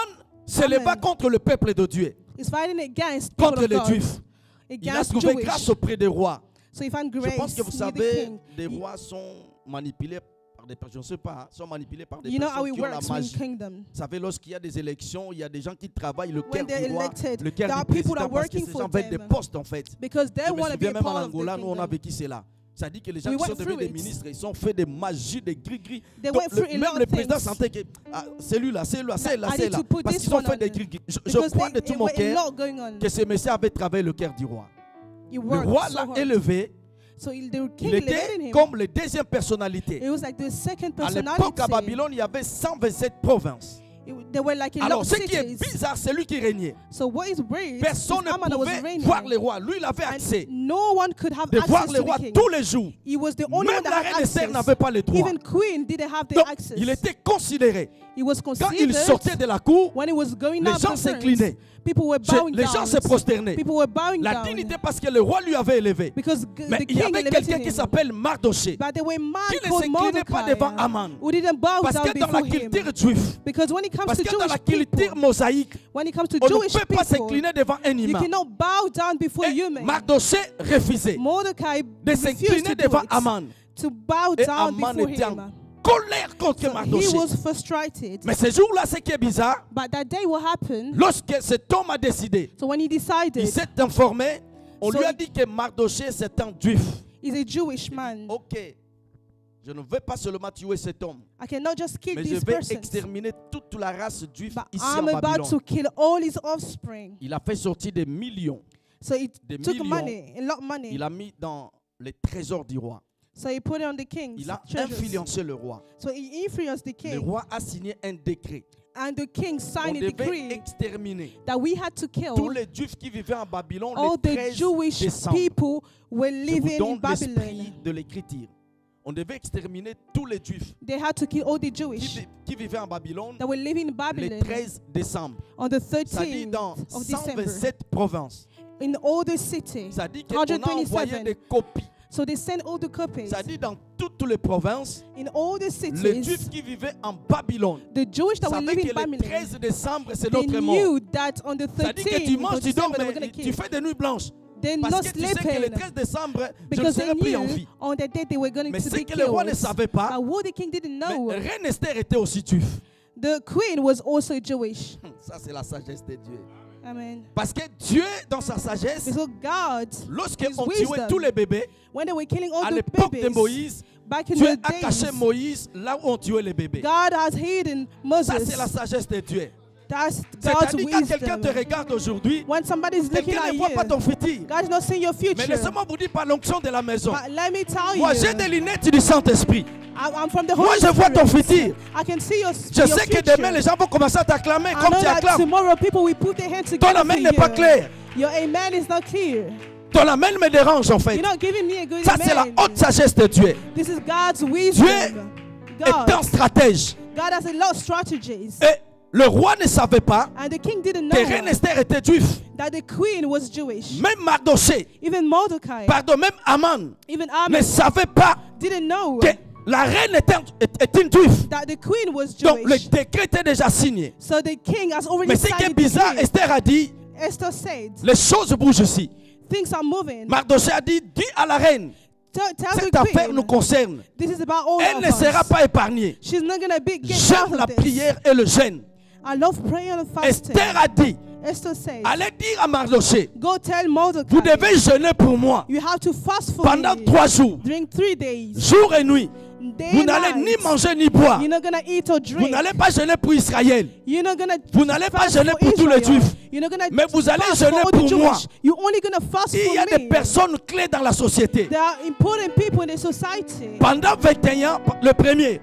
Speaker 1: se
Speaker 2: Amen.
Speaker 1: leva contre le peuple de Dieu,
Speaker 2: He's fighting against people
Speaker 1: contre
Speaker 2: of
Speaker 1: les
Speaker 2: God,
Speaker 1: Juifs. Il a
Speaker 2: against
Speaker 1: trouvé
Speaker 2: Jewish.
Speaker 1: grâce auprès des rois.
Speaker 2: So he found
Speaker 1: Je
Speaker 2: grace
Speaker 1: pense que vous
Speaker 2: with the
Speaker 1: savez,
Speaker 2: king.
Speaker 1: les rois sont manipulés par des personnes, je ne sais pas, hein, sont manipulés par des
Speaker 2: You know how
Speaker 1: personnes
Speaker 2: it
Speaker 1: qui ont la
Speaker 2: works in
Speaker 1: magie.
Speaker 2: kingdom.
Speaker 1: Vous savez, lorsqu'il y a des élections, il y a des gens qui travaillent le cœur
Speaker 2: When they're
Speaker 1: du roi,
Speaker 2: elected,
Speaker 1: le cœur
Speaker 2: there
Speaker 1: du
Speaker 2: are people
Speaker 1: président,
Speaker 2: that are
Speaker 1: parce que
Speaker 2: working
Speaker 1: ces
Speaker 2: for
Speaker 1: gens veulent des
Speaker 2: them.
Speaker 1: postes en fait.
Speaker 2: Because they
Speaker 1: Je me
Speaker 2: want to be
Speaker 1: souviens
Speaker 2: a
Speaker 1: même en
Speaker 2: part of the
Speaker 1: Angola, nous on a
Speaker 2: kingdom.
Speaker 1: vécu cela. Ça dit que les gens
Speaker 2: We
Speaker 1: qui sont
Speaker 2: went
Speaker 1: devenus
Speaker 2: through
Speaker 1: des
Speaker 2: it.
Speaker 1: ministres, ils ont fait des magies, des gris-gris.
Speaker 2: They
Speaker 1: Donc,
Speaker 2: went through a lot
Speaker 1: même
Speaker 2: of
Speaker 1: le président
Speaker 2: things.
Speaker 1: sentait que celui-là, celui-là, celui-là,
Speaker 2: I need
Speaker 1: celui-là.
Speaker 2: to put
Speaker 1: Parce
Speaker 2: this
Speaker 1: qu'ils ont
Speaker 2: one
Speaker 1: fait
Speaker 2: on
Speaker 1: des
Speaker 2: them.
Speaker 1: gris-gris. Je
Speaker 2: Because
Speaker 1: crois de tout
Speaker 2: there
Speaker 1: mon
Speaker 2: were a
Speaker 1: cœur
Speaker 2: lot going on.
Speaker 1: que ce messieurs avait travaillé le cœur du roi.
Speaker 2: He
Speaker 1: Le
Speaker 2: worked
Speaker 1: roi
Speaker 2: so
Speaker 1: l'a
Speaker 2: hard.
Speaker 1: élevé.
Speaker 2: So the
Speaker 1: Il
Speaker 2: king elevated
Speaker 1: était
Speaker 2: him.
Speaker 1: comme le deuxième personnalité.
Speaker 2: It was like the second
Speaker 1: À l'époque,
Speaker 2: personality.
Speaker 1: à Babylone, il y avait 127 provinces.
Speaker 2: There were like a lot
Speaker 1: Alors,
Speaker 2: of
Speaker 1: ce qui est
Speaker 2: cities.
Speaker 1: bizarre, c'est lui qui régnait.
Speaker 2: So what is weird
Speaker 1: Personne
Speaker 2: is
Speaker 1: ne
Speaker 2: Aman was
Speaker 1: pouvait
Speaker 2: reigning.
Speaker 1: voir les rois. Lui, il avait
Speaker 2: And
Speaker 1: accès
Speaker 2: no one could have
Speaker 1: de voir
Speaker 2: access
Speaker 1: les
Speaker 2: to
Speaker 1: rois
Speaker 2: the king.
Speaker 1: tous les jours.
Speaker 2: He was the only
Speaker 1: Même
Speaker 2: one
Speaker 1: la
Speaker 2: that
Speaker 1: reine
Speaker 2: had
Speaker 1: Esther
Speaker 2: access.
Speaker 1: n'avait pas les droits.
Speaker 2: Even queen didn't have the
Speaker 1: Donc,
Speaker 2: access.
Speaker 1: il était considéré.
Speaker 2: He was
Speaker 1: Quand il
Speaker 2: considered
Speaker 1: sortait de la cour,
Speaker 2: when he was going
Speaker 1: les
Speaker 2: out
Speaker 1: gens
Speaker 2: of the
Speaker 1: s'inclinaient.
Speaker 2: thrones, people were bowing
Speaker 1: les
Speaker 2: down.
Speaker 1: gens se prosternaient.
Speaker 2: People were bowing
Speaker 1: La
Speaker 2: down.
Speaker 1: dignité parce que le roi lui avait élevé.
Speaker 2: Because
Speaker 1: Mais
Speaker 2: the
Speaker 1: il y
Speaker 2: king
Speaker 1: avait
Speaker 2: elevated
Speaker 1: quelqu'un qui
Speaker 2: him.
Speaker 1: s'appelle Mardoché,
Speaker 2: But there were man
Speaker 1: qui ne
Speaker 2: called
Speaker 1: s'inclinait pas devant
Speaker 2: Mordecai
Speaker 1: Aman.
Speaker 2: who didn't bow
Speaker 1: Parce
Speaker 2: down
Speaker 1: que dans la
Speaker 2: before him.
Speaker 1: culture juive,
Speaker 2: Because when it comes
Speaker 1: parce
Speaker 2: to
Speaker 1: que dans
Speaker 2: Jewish
Speaker 1: la culture
Speaker 2: people,
Speaker 1: mosaïque,
Speaker 2: when it comes to
Speaker 1: on ne
Speaker 2: Jewish
Speaker 1: peut pas
Speaker 2: people,
Speaker 1: s'incliner devant un
Speaker 2: you
Speaker 1: humain.
Speaker 2: cannot bow down before
Speaker 1: Et
Speaker 2: human.
Speaker 1: Mardoché refusait
Speaker 2: Mordecai
Speaker 1: de
Speaker 2: refused
Speaker 1: s'incliner
Speaker 2: to do
Speaker 1: devant
Speaker 2: it,
Speaker 1: Aman.
Speaker 2: to bow
Speaker 1: Et
Speaker 2: down
Speaker 1: Aman
Speaker 2: before
Speaker 1: était
Speaker 2: him.
Speaker 1: en colère contre
Speaker 2: So he
Speaker 1: Mardoché.
Speaker 2: was frustrated.
Speaker 1: Mais ce jour-là, ce qui est bizarre,
Speaker 2: But that day what happened,
Speaker 1: lorsque cet homme a décidé,
Speaker 2: so when he
Speaker 1: il
Speaker 2: decided,
Speaker 1: s'est informé, on
Speaker 2: So
Speaker 1: lui a
Speaker 2: he-
Speaker 1: dit que Mardoché c'est un juif.
Speaker 2: he's a Jewish man.
Speaker 1: Ok, je ne vais pas seulement tuer cet homme,
Speaker 2: I cannot just kill
Speaker 1: mais je
Speaker 2: these
Speaker 1: vais
Speaker 2: persons,
Speaker 1: exterminer toute la race juive
Speaker 2: but
Speaker 1: ici
Speaker 2: I'm
Speaker 1: en
Speaker 2: about to
Speaker 1: Babylone.
Speaker 2: kill all his offspring.
Speaker 1: Il a fait sortir des millions.
Speaker 2: So he
Speaker 1: Des
Speaker 2: took
Speaker 1: millions.
Speaker 2: money, a lot of money.
Speaker 1: Il a mis dans les trésors du roi.
Speaker 2: So he put it on the king's
Speaker 1: Il a
Speaker 2: treasures.
Speaker 1: influencé le roi.
Speaker 2: So he influenced the
Speaker 1: Le
Speaker 2: king.
Speaker 1: roi a signé un décret.
Speaker 2: And the king
Speaker 1: On
Speaker 2: signed a
Speaker 1: devait
Speaker 2: decree
Speaker 1: exterminer
Speaker 2: that we had to kill
Speaker 1: tous les juifs qui vivaient en Babylone
Speaker 2: all
Speaker 1: le
Speaker 2: the
Speaker 1: 13
Speaker 2: Jewish
Speaker 1: décembre.
Speaker 2: people were
Speaker 1: Je vous
Speaker 2: living in
Speaker 1: donne
Speaker 2: Babylon.
Speaker 1: l'esprit de l'écriture. On devait exterminer tous les juifs
Speaker 2: They had to kill all the Jewish
Speaker 1: qui vivaient en Babylone
Speaker 2: that were living in
Speaker 1: le
Speaker 2: Babylon
Speaker 1: 13 décembre.
Speaker 2: on the
Speaker 1: Ça dit
Speaker 2: 13th
Speaker 1: dans
Speaker 2: of December
Speaker 1: 127 provinces.
Speaker 2: in all the cities.
Speaker 1: Ça dit qu'on a envoyé
Speaker 2: 127.
Speaker 1: des copies.
Speaker 2: So they sent all the copies
Speaker 1: Ça dit dans toutes les provinces,
Speaker 2: in all the
Speaker 1: les
Speaker 2: cities.
Speaker 1: juifs qui vivaient en Babylone
Speaker 2: The Jewish that were
Speaker 1: savaient
Speaker 2: living
Speaker 1: que
Speaker 2: in
Speaker 1: le
Speaker 2: Babylon,
Speaker 1: 13 décembre c'est
Speaker 2: they
Speaker 1: notre mort.
Speaker 2: knew that on the
Speaker 1: Ça dit que tu
Speaker 2: 13th
Speaker 1: manges,
Speaker 2: of
Speaker 1: tu dors,
Speaker 2: December they were
Speaker 1: mais
Speaker 2: going to
Speaker 1: tu
Speaker 2: kill.
Speaker 1: fais des nuits blanches.
Speaker 2: They're
Speaker 1: Parce
Speaker 2: not
Speaker 1: que tu sais que le
Speaker 2: sleeping
Speaker 1: 13 décembre, je ne
Speaker 2: because they
Speaker 1: serai plus en
Speaker 2: knew
Speaker 1: vie.
Speaker 2: on that day they were going
Speaker 1: Mais
Speaker 2: to
Speaker 1: ce
Speaker 2: be
Speaker 1: que le roi ne
Speaker 2: killed.
Speaker 1: savait pas,
Speaker 2: But what the king didn't know,
Speaker 1: mais reine Esther était aussi juif.
Speaker 2: the queen was also Jewish.
Speaker 1: Ça, c'est la sagesse de Dieu.
Speaker 2: Amen.
Speaker 1: Parce que Dieu, dans sa sagesse,
Speaker 2: Because God,
Speaker 1: lorsqu'on
Speaker 2: His
Speaker 1: tuait
Speaker 2: wisdom,
Speaker 1: tous les bébés,
Speaker 2: when they were killing all
Speaker 1: à
Speaker 2: the
Speaker 1: l'époque de
Speaker 2: babies,
Speaker 1: Moïse,
Speaker 2: back in
Speaker 1: Dieu
Speaker 2: the
Speaker 1: a caché
Speaker 2: days,
Speaker 1: Moïse là où on tuait les bébés.
Speaker 2: God has hidden
Speaker 1: Ça, c'est la
Speaker 2: Moses.
Speaker 1: sagesse de Dieu.
Speaker 2: That's God's
Speaker 1: C'est-à-dire quand quelqu'un te
Speaker 2: wisdom.
Speaker 1: regarde aujourd'hui,
Speaker 2: When somebody's looking
Speaker 1: quelqu'un
Speaker 2: at
Speaker 1: ne voit pas
Speaker 2: you,
Speaker 1: ton futur.
Speaker 2: God is not seeing your
Speaker 1: Mais
Speaker 2: future.
Speaker 1: laissez-moi vous dire par l'onction de la maison.
Speaker 2: But let me tell
Speaker 1: Moi,
Speaker 2: you,
Speaker 1: j'ai des lunettes du Saint-Esprit.
Speaker 2: I'm from the
Speaker 1: Moi,
Speaker 2: Holy
Speaker 1: je vois ton
Speaker 2: Spirit.
Speaker 1: futur.
Speaker 2: I can see your,
Speaker 1: Je
Speaker 2: your
Speaker 1: sais que
Speaker 2: future.
Speaker 1: demain, les gens vont commencer à t'acclamer
Speaker 2: I
Speaker 1: comme
Speaker 2: know
Speaker 1: tu
Speaker 2: that
Speaker 1: acclames.
Speaker 2: tomorrow people will put their hands
Speaker 1: Ton
Speaker 2: together
Speaker 1: amen
Speaker 2: for
Speaker 1: n'est pas
Speaker 2: you.
Speaker 1: clair.
Speaker 2: Your amen is not clear.
Speaker 1: Ton amen me dérange en fait.
Speaker 2: You're not giving me a good
Speaker 1: Ça, c'est la
Speaker 2: amen.
Speaker 1: haute sagesse de Dieu.
Speaker 2: This is God's wisdom.
Speaker 1: Est un stratège.
Speaker 2: God has a lot of strategies.
Speaker 1: Et le roi ne savait pas
Speaker 2: And the king didn't
Speaker 1: que
Speaker 2: know
Speaker 1: reine Esther était juif.
Speaker 2: that the queen was Jewish.
Speaker 1: Même Mardoché,
Speaker 2: Even Mordecai,
Speaker 1: pardon, même Aman
Speaker 2: even
Speaker 1: ne
Speaker 2: Aman
Speaker 1: savait pas
Speaker 2: didn't know
Speaker 1: que la reine est une juive.
Speaker 2: that the queen was
Speaker 1: Donc le
Speaker 2: Jewish.
Speaker 1: décret était déjà signé.
Speaker 2: So the king has already
Speaker 1: Mais ce qui est
Speaker 2: signed the
Speaker 1: bizarre,
Speaker 2: decree.
Speaker 1: Esther a dit,
Speaker 2: Esther said,
Speaker 1: les choses bougent ici.
Speaker 2: things are moving.
Speaker 1: Mardoché a dit, dis à la reine,
Speaker 2: Tell
Speaker 1: cette
Speaker 2: the
Speaker 1: affaire nous
Speaker 2: queen,
Speaker 1: concerne.
Speaker 2: this is about all
Speaker 1: Elle
Speaker 2: of
Speaker 1: ne sera
Speaker 2: us.
Speaker 1: pas épargnée.
Speaker 2: She's not going to get out
Speaker 1: J'aime
Speaker 2: of
Speaker 1: la
Speaker 2: this.
Speaker 1: prière et le jeûne.
Speaker 2: I love prayer and fasting.
Speaker 1: Esther a dit,
Speaker 2: Esther said,
Speaker 1: allez dire à Mardoché,
Speaker 2: go tell Mordecai,
Speaker 1: vous devez jeûner pour moi
Speaker 2: you have to fast for
Speaker 1: pendant
Speaker 2: me
Speaker 1: 3 jours,
Speaker 2: during 3 days.
Speaker 1: jour et nuit.
Speaker 2: Day
Speaker 1: Vous
Speaker 2: and
Speaker 1: n'allez ni
Speaker 2: night.
Speaker 1: manger ni boire.
Speaker 2: You're not going to eat or
Speaker 1: Vous
Speaker 2: drink.
Speaker 1: n'allez pas jeûner pour Israël.
Speaker 2: You're not going to
Speaker 1: Vous n'allez pas
Speaker 2: fast
Speaker 1: jeûner
Speaker 2: for
Speaker 1: pour tous les
Speaker 2: Israel.
Speaker 1: Juifs.
Speaker 2: You're not going
Speaker 1: Mais vous
Speaker 2: to
Speaker 1: allez
Speaker 2: fast
Speaker 1: jeûner
Speaker 2: for all the
Speaker 1: pour moi.
Speaker 2: Jewish. You're only going to fast
Speaker 1: Il y a
Speaker 2: for
Speaker 1: des
Speaker 2: me.
Speaker 1: personnes clés dans la société.
Speaker 2: There are important people in the society.
Speaker 1: Pendant 21 ans, le premier,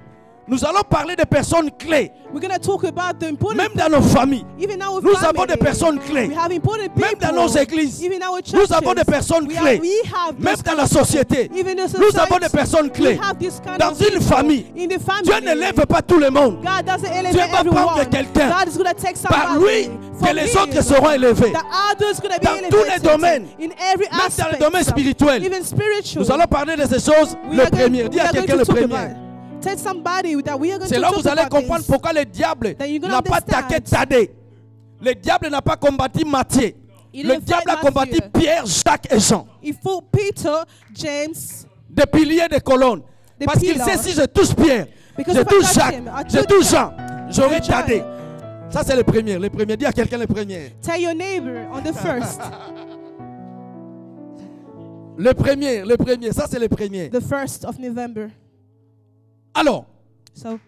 Speaker 1: nous allons parler de personnes clés.
Speaker 2: We're going to talk about the important
Speaker 1: Même dans nos familles,
Speaker 2: even our
Speaker 1: nous
Speaker 2: family.
Speaker 1: avons des personnes clés.
Speaker 2: We have important people.
Speaker 1: Même dans nos églises,
Speaker 2: Even our
Speaker 1: nous
Speaker 2: churches.
Speaker 1: avons des personnes
Speaker 2: We
Speaker 1: clés.
Speaker 2: have
Speaker 1: Même
Speaker 2: those
Speaker 1: dans la
Speaker 2: kind of
Speaker 1: société,
Speaker 2: people. Even in the
Speaker 1: nous avons des
Speaker 2: society,
Speaker 1: personnes clés.
Speaker 2: we have this kind
Speaker 1: Dans
Speaker 2: of
Speaker 1: une
Speaker 2: people.
Speaker 1: famille,
Speaker 2: In the family.
Speaker 1: Dieu ne lève pas tout le monde.
Speaker 2: God doesn't elevate
Speaker 1: Dieu va
Speaker 2: everyone.
Speaker 1: prendre quelqu'un.
Speaker 2: God is going to take somebody.
Speaker 1: Par lui,
Speaker 2: from
Speaker 1: que les
Speaker 2: him.
Speaker 1: autres seront élevés.
Speaker 2: The others going to be
Speaker 1: Dans
Speaker 2: elevated.
Speaker 1: tous les domaines.
Speaker 2: In every
Speaker 1: Même dans
Speaker 2: aspect.
Speaker 1: le domaine spirituel.
Speaker 2: Even spiritual.
Speaker 1: Nous allons parler de ces choses
Speaker 2: We
Speaker 1: le
Speaker 2: are going-
Speaker 1: premier. Dis
Speaker 2: we
Speaker 1: à
Speaker 2: are going
Speaker 1: quelqu'un
Speaker 2: to
Speaker 1: le
Speaker 2: talk
Speaker 1: premier.
Speaker 2: about. Tell somebody that we are going
Speaker 1: C'est
Speaker 2: to
Speaker 1: là où
Speaker 2: talk
Speaker 1: vous allez
Speaker 2: about
Speaker 1: comprendre
Speaker 2: this.
Speaker 1: pourquoi le diable
Speaker 2: Then you're gonna
Speaker 1: n'a pas attaqué
Speaker 2: understand.
Speaker 1: Thaddée. Le diable n'a pas combattu Matthieu.
Speaker 2: He
Speaker 1: Le
Speaker 2: didn't
Speaker 1: diable a
Speaker 2: fight
Speaker 1: combattu
Speaker 2: Matthew.
Speaker 1: Pierre, Jacques et Jean.
Speaker 2: He fought Peter, James,
Speaker 1: Des piliers de colonnes.
Speaker 2: The
Speaker 1: Parce qu'il
Speaker 2: pillars.
Speaker 1: sait, si je touche Pierre,
Speaker 2: Because
Speaker 1: je
Speaker 2: if I
Speaker 1: touche
Speaker 2: touch
Speaker 1: Jacques,
Speaker 2: him, I
Speaker 1: je
Speaker 2: touch
Speaker 1: touche
Speaker 2: Jack,
Speaker 1: Jean, j'aurai
Speaker 2: touch John.
Speaker 1: Thaddée. Ça c'est le premier. Le premier. Dis à quelqu'un le premier.
Speaker 2: tell your neighbor on the first.
Speaker 1: Le premier, le premier. Ça c'est le premier.
Speaker 2: The 1st of November.
Speaker 1: Alors,
Speaker 2: So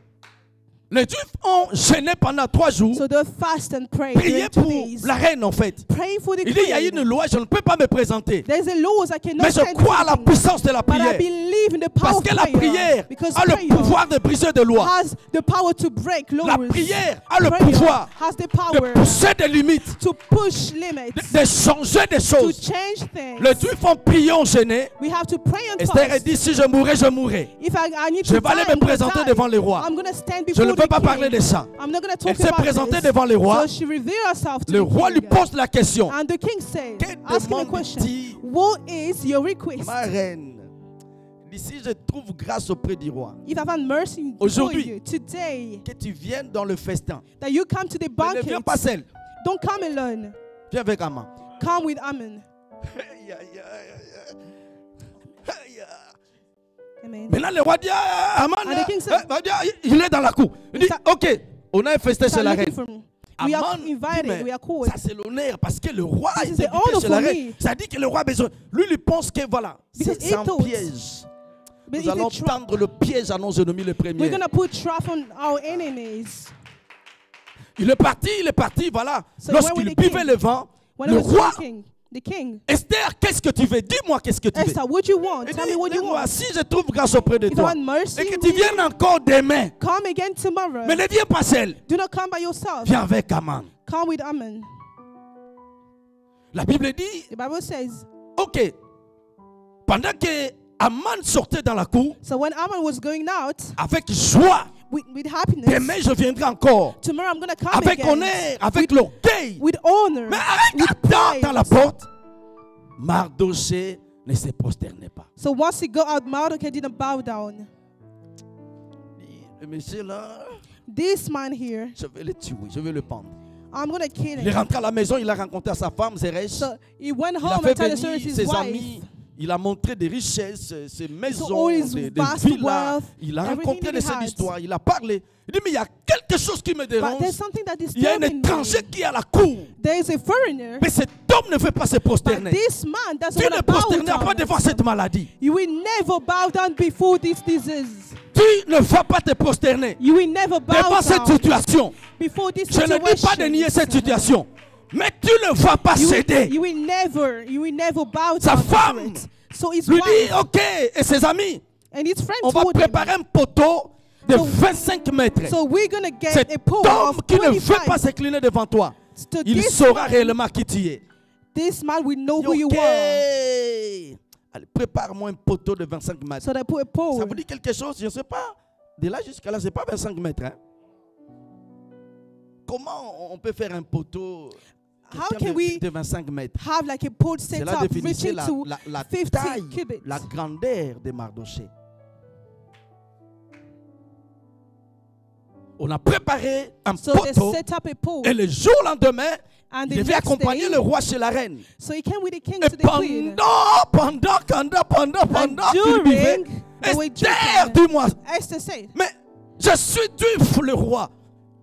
Speaker 1: les Juifs ont jeûné pendant 3 jours.
Speaker 2: they fast and pray
Speaker 1: Prier
Speaker 2: during 2
Speaker 1: pour
Speaker 2: days.
Speaker 1: la reine en fait.
Speaker 2: Praying for the
Speaker 1: Il dit, il y a une
Speaker 2: queen.
Speaker 1: loi, je ne peux pas me présenter.
Speaker 2: There's a laws I cannot
Speaker 1: Mais je
Speaker 2: stand
Speaker 1: crois à la
Speaker 2: for.
Speaker 1: puissance de la
Speaker 2: But I
Speaker 1: prière.
Speaker 2: believe in the power
Speaker 1: Parce
Speaker 2: of
Speaker 1: que la
Speaker 2: prayer.
Speaker 1: prière
Speaker 2: Because
Speaker 1: a le
Speaker 2: prayer
Speaker 1: pouvoir de briser des lois.
Speaker 2: has the power to break laws.
Speaker 1: La prière a le
Speaker 2: Prayer
Speaker 1: pouvoir
Speaker 2: has the
Speaker 1: de
Speaker 2: power
Speaker 1: pousser des limites,
Speaker 2: to push limits,
Speaker 1: de changer des
Speaker 2: to
Speaker 1: choses.
Speaker 2: change things.
Speaker 1: Les Juifs ont prié, ont gêné.
Speaker 2: We have to pray and
Speaker 1: Esther a
Speaker 2: fast.
Speaker 1: dit, si je mourrais, je mourrais.
Speaker 2: If I need
Speaker 1: Je
Speaker 2: to
Speaker 1: vais aller
Speaker 2: die,
Speaker 1: me
Speaker 2: I'm gonna
Speaker 1: présenter
Speaker 2: die.
Speaker 1: devant les rois.
Speaker 2: I'm going to stand
Speaker 1: Je
Speaker 2: before
Speaker 1: ne
Speaker 2: the
Speaker 1: veux pas
Speaker 2: king.
Speaker 1: parler de ça.
Speaker 2: I'm not going to
Speaker 1: Elle
Speaker 2: talk
Speaker 1: s'est
Speaker 2: about
Speaker 1: présentée
Speaker 2: this.
Speaker 1: devant les rois.
Speaker 2: So she revealed herself to
Speaker 1: Le
Speaker 2: the
Speaker 1: roi lui
Speaker 2: king.
Speaker 1: pose la question.
Speaker 2: And the king said,
Speaker 1: Que
Speaker 2: ask him a question.
Speaker 1: demande-t-il?
Speaker 2: What is your request?
Speaker 1: Ma reine, d'ici je trouve grâce auprès du roi.
Speaker 2: If I found mercy before
Speaker 1: Aujourd'hui,
Speaker 2: you today,
Speaker 1: que tu viennes dans le festin.
Speaker 2: that you come to the
Speaker 1: Mais ne viens
Speaker 2: banquet,
Speaker 1: pas seul.
Speaker 2: don't come alone.
Speaker 1: Viens avec Amman.
Speaker 2: Come with Ammon. Amen.
Speaker 1: Maintenant, le roi dit à Amman,
Speaker 2: And the king said-
Speaker 1: il est dans la cour. Il dit,
Speaker 2: Start-
Speaker 1: ok, on a un festin chez
Speaker 2: Start
Speaker 1: la
Speaker 2: looking
Speaker 1: reine.
Speaker 2: for me. We are
Speaker 1: Amman dit,
Speaker 2: invited,
Speaker 1: mais
Speaker 2: we are called.
Speaker 1: ça c'est l'honneur parce que le roi
Speaker 2: This
Speaker 1: est
Speaker 2: is the
Speaker 1: invité
Speaker 2: honor
Speaker 1: chez la
Speaker 2: for
Speaker 1: reine.
Speaker 2: me.
Speaker 1: Ça dit que le roi a besoin. Lui, il pense que voilà,
Speaker 2: Because
Speaker 1: c'est
Speaker 2: he
Speaker 1: un
Speaker 2: thought-
Speaker 1: piège.
Speaker 2: But
Speaker 1: Nous allons
Speaker 2: it's a trap.
Speaker 1: tendre le piège à nos ennemis le
Speaker 2: We're
Speaker 1: premier.
Speaker 2: going to put trap on our enemies.
Speaker 1: Il est parti, voilà.
Speaker 2: So when
Speaker 1: Lorsqu'il
Speaker 2: with the
Speaker 1: buvait
Speaker 2: king?
Speaker 1: le vin,
Speaker 2: When
Speaker 1: le
Speaker 2: it was
Speaker 1: roi,
Speaker 2: the king,
Speaker 1: Esther, qu'est-ce que tu veux? Dis-moi qu'est-ce que tu veux.
Speaker 2: Esther, what you want?
Speaker 1: Il
Speaker 2: Tell
Speaker 1: dit,
Speaker 2: me what you
Speaker 1: dis-moi,
Speaker 2: want.
Speaker 1: si je trouve grâce auprès de
Speaker 2: If I
Speaker 1: toi,
Speaker 2: want mercy,
Speaker 1: et que tu viennes encore demain,
Speaker 2: come again tomorrow.
Speaker 1: mais ne viens pas seul,
Speaker 2: Do not come by yourself.
Speaker 1: viens avec Amman.
Speaker 2: Come with Ammon.
Speaker 1: La Bible dit,
Speaker 2: The Bible says,
Speaker 1: ok, pendant que Amman sortait dans la cour,
Speaker 2: so when Ammon was going out
Speaker 1: avec joie,
Speaker 2: with happiness,
Speaker 1: demain je viendrai encore,
Speaker 2: tomorrow I'm going to come
Speaker 1: avec
Speaker 2: again
Speaker 1: honneur, avec l'orgueil.
Speaker 2: with honor,
Speaker 1: Mais arrête,
Speaker 2: with
Speaker 1: attends dans la
Speaker 2: pride.
Speaker 1: porte. Mardoché ne se prosternait pas.
Speaker 2: So once he got out, Mordecai didn't bow down.
Speaker 1: Le monsieur là,
Speaker 2: This man here,
Speaker 1: je vais le tuer, je vais le pendre.
Speaker 2: I'm going to kill
Speaker 1: Il est
Speaker 2: him.
Speaker 1: rentré à la maison, il a rencontré sa femme, Zeresh.
Speaker 2: So he went
Speaker 1: Il a
Speaker 2: home
Speaker 1: fait
Speaker 2: and told the
Speaker 1: venir
Speaker 2: servants his
Speaker 1: ses
Speaker 2: wife.
Speaker 1: amis. Il a montré des richesses, ses maisons,
Speaker 2: all his
Speaker 1: des
Speaker 2: vast
Speaker 1: villas.
Speaker 2: wealth,
Speaker 1: Il a
Speaker 2: everything
Speaker 1: raconté
Speaker 2: he
Speaker 1: de cette
Speaker 2: had.
Speaker 1: histoire. Il a parlé. Il dit, mais il y a quelque chose qui me
Speaker 2: But
Speaker 1: dérange.
Speaker 2: there's something that
Speaker 1: Il y a un
Speaker 2: disturbs me.
Speaker 1: étranger qui est à la cour.
Speaker 2: There is a foreigner,
Speaker 1: Mais cet homme ne veut pas se
Speaker 2: but
Speaker 1: prosterner.
Speaker 2: this man doesn't
Speaker 1: Tu
Speaker 2: want
Speaker 1: ne
Speaker 2: to bow
Speaker 1: prosterneras pas
Speaker 2: down.
Speaker 1: devant cette maladie.
Speaker 2: You will never bow down before this disease.
Speaker 1: Tu ne vas pas te prosterner
Speaker 2: You will never bow
Speaker 1: devant cette
Speaker 2: down
Speaker 1: situation.
Speaker 2: before this
Speaker 1: Je ne dis pas de nier cette situation. Mais tu ne vas pas céder.
Speaker 2: You will never bow
Speaker 1: Sa
Speaker 2: down.
Speaker 1: femme
Speaker 2: before it. So his
Speaker 1: Lui
Speaker 2: wife
Speaker 1: dit, ok, et ses amis,
Speaker 2: and his friend
Speaker 1: on va
Speaker 2: told him,
Speaker 1: préparer un poteau de
Speaker 2: So-
Speaker 1: 25 mètres.
Speaker 2: so we're going to get
Speaker 1: Cet
Speaker 2: a pole
Speaker 1: homme
Speaker 2: of
Speaker 1: qui ne veut pas
Speaker 2: 25.
Speaker 1: s'incliner devant toi,
Speaker 2: So
Speaker 1: il
Speaker 2: this
Speaker 1: saura
Speaker 2: man,
Speaker 1: réellement qui tu es.
Speaker 2: This man will know
Speaker 1: Dis,
Speaker 2: who you
Speaker 1: OK.
Speaker 2: are.
Speaker 1: Allez, prépare-moi un poteau de 25 mètres.
Speaker 2: So they put a
Speaker 1: Ça
Speaker 2: pole.
Speaker 1: vous dit quelque chose? Je ne sais pas. De là jusqu'à là, ce n'est pas 25 mètres. Hein? Comment on peut faire un poteau
Speaker 2: How
Speaker 1: quelqu'un
Speaker 2: can we
Speaker 1: de 25 mètres?
Speaker 2: have like a pole set
Speaker 1: Cela
Speaker 2: up
Speaker 1: définissait
Speaker 2: reaching to
Speaker 1: la
Speaker 2: 50
Speaker 1: taille,
Speaker 2: cubits?
Speaker 1: la grandeur de Mardochée. On a préparé un
Speaker 2: So they
Speaker 1: poteau
Speaker 2: set up a pole.
Speaker 1: et le jour au lendemain,
Speaker 2: And
Speaker 1: il
Speaker 2: the
Speaker 1: devait
Speaker 2: next
Speaker 1: accompagner
Speaker 2: day,
Speaker 1: le roi chez la reine.
Speaker 2: so he came with the king
Speaker 1: Et
Speaker 2: to the queen.
Speaker 1: pendant qu'il vivait,
Speaker 2: During they were
Speaker 1: Esther,
Speaker 2: drinking,
Speaker 1: dis-moi,
Speaker 2: Esther said,
Speaker 1: mais je suis du le roi.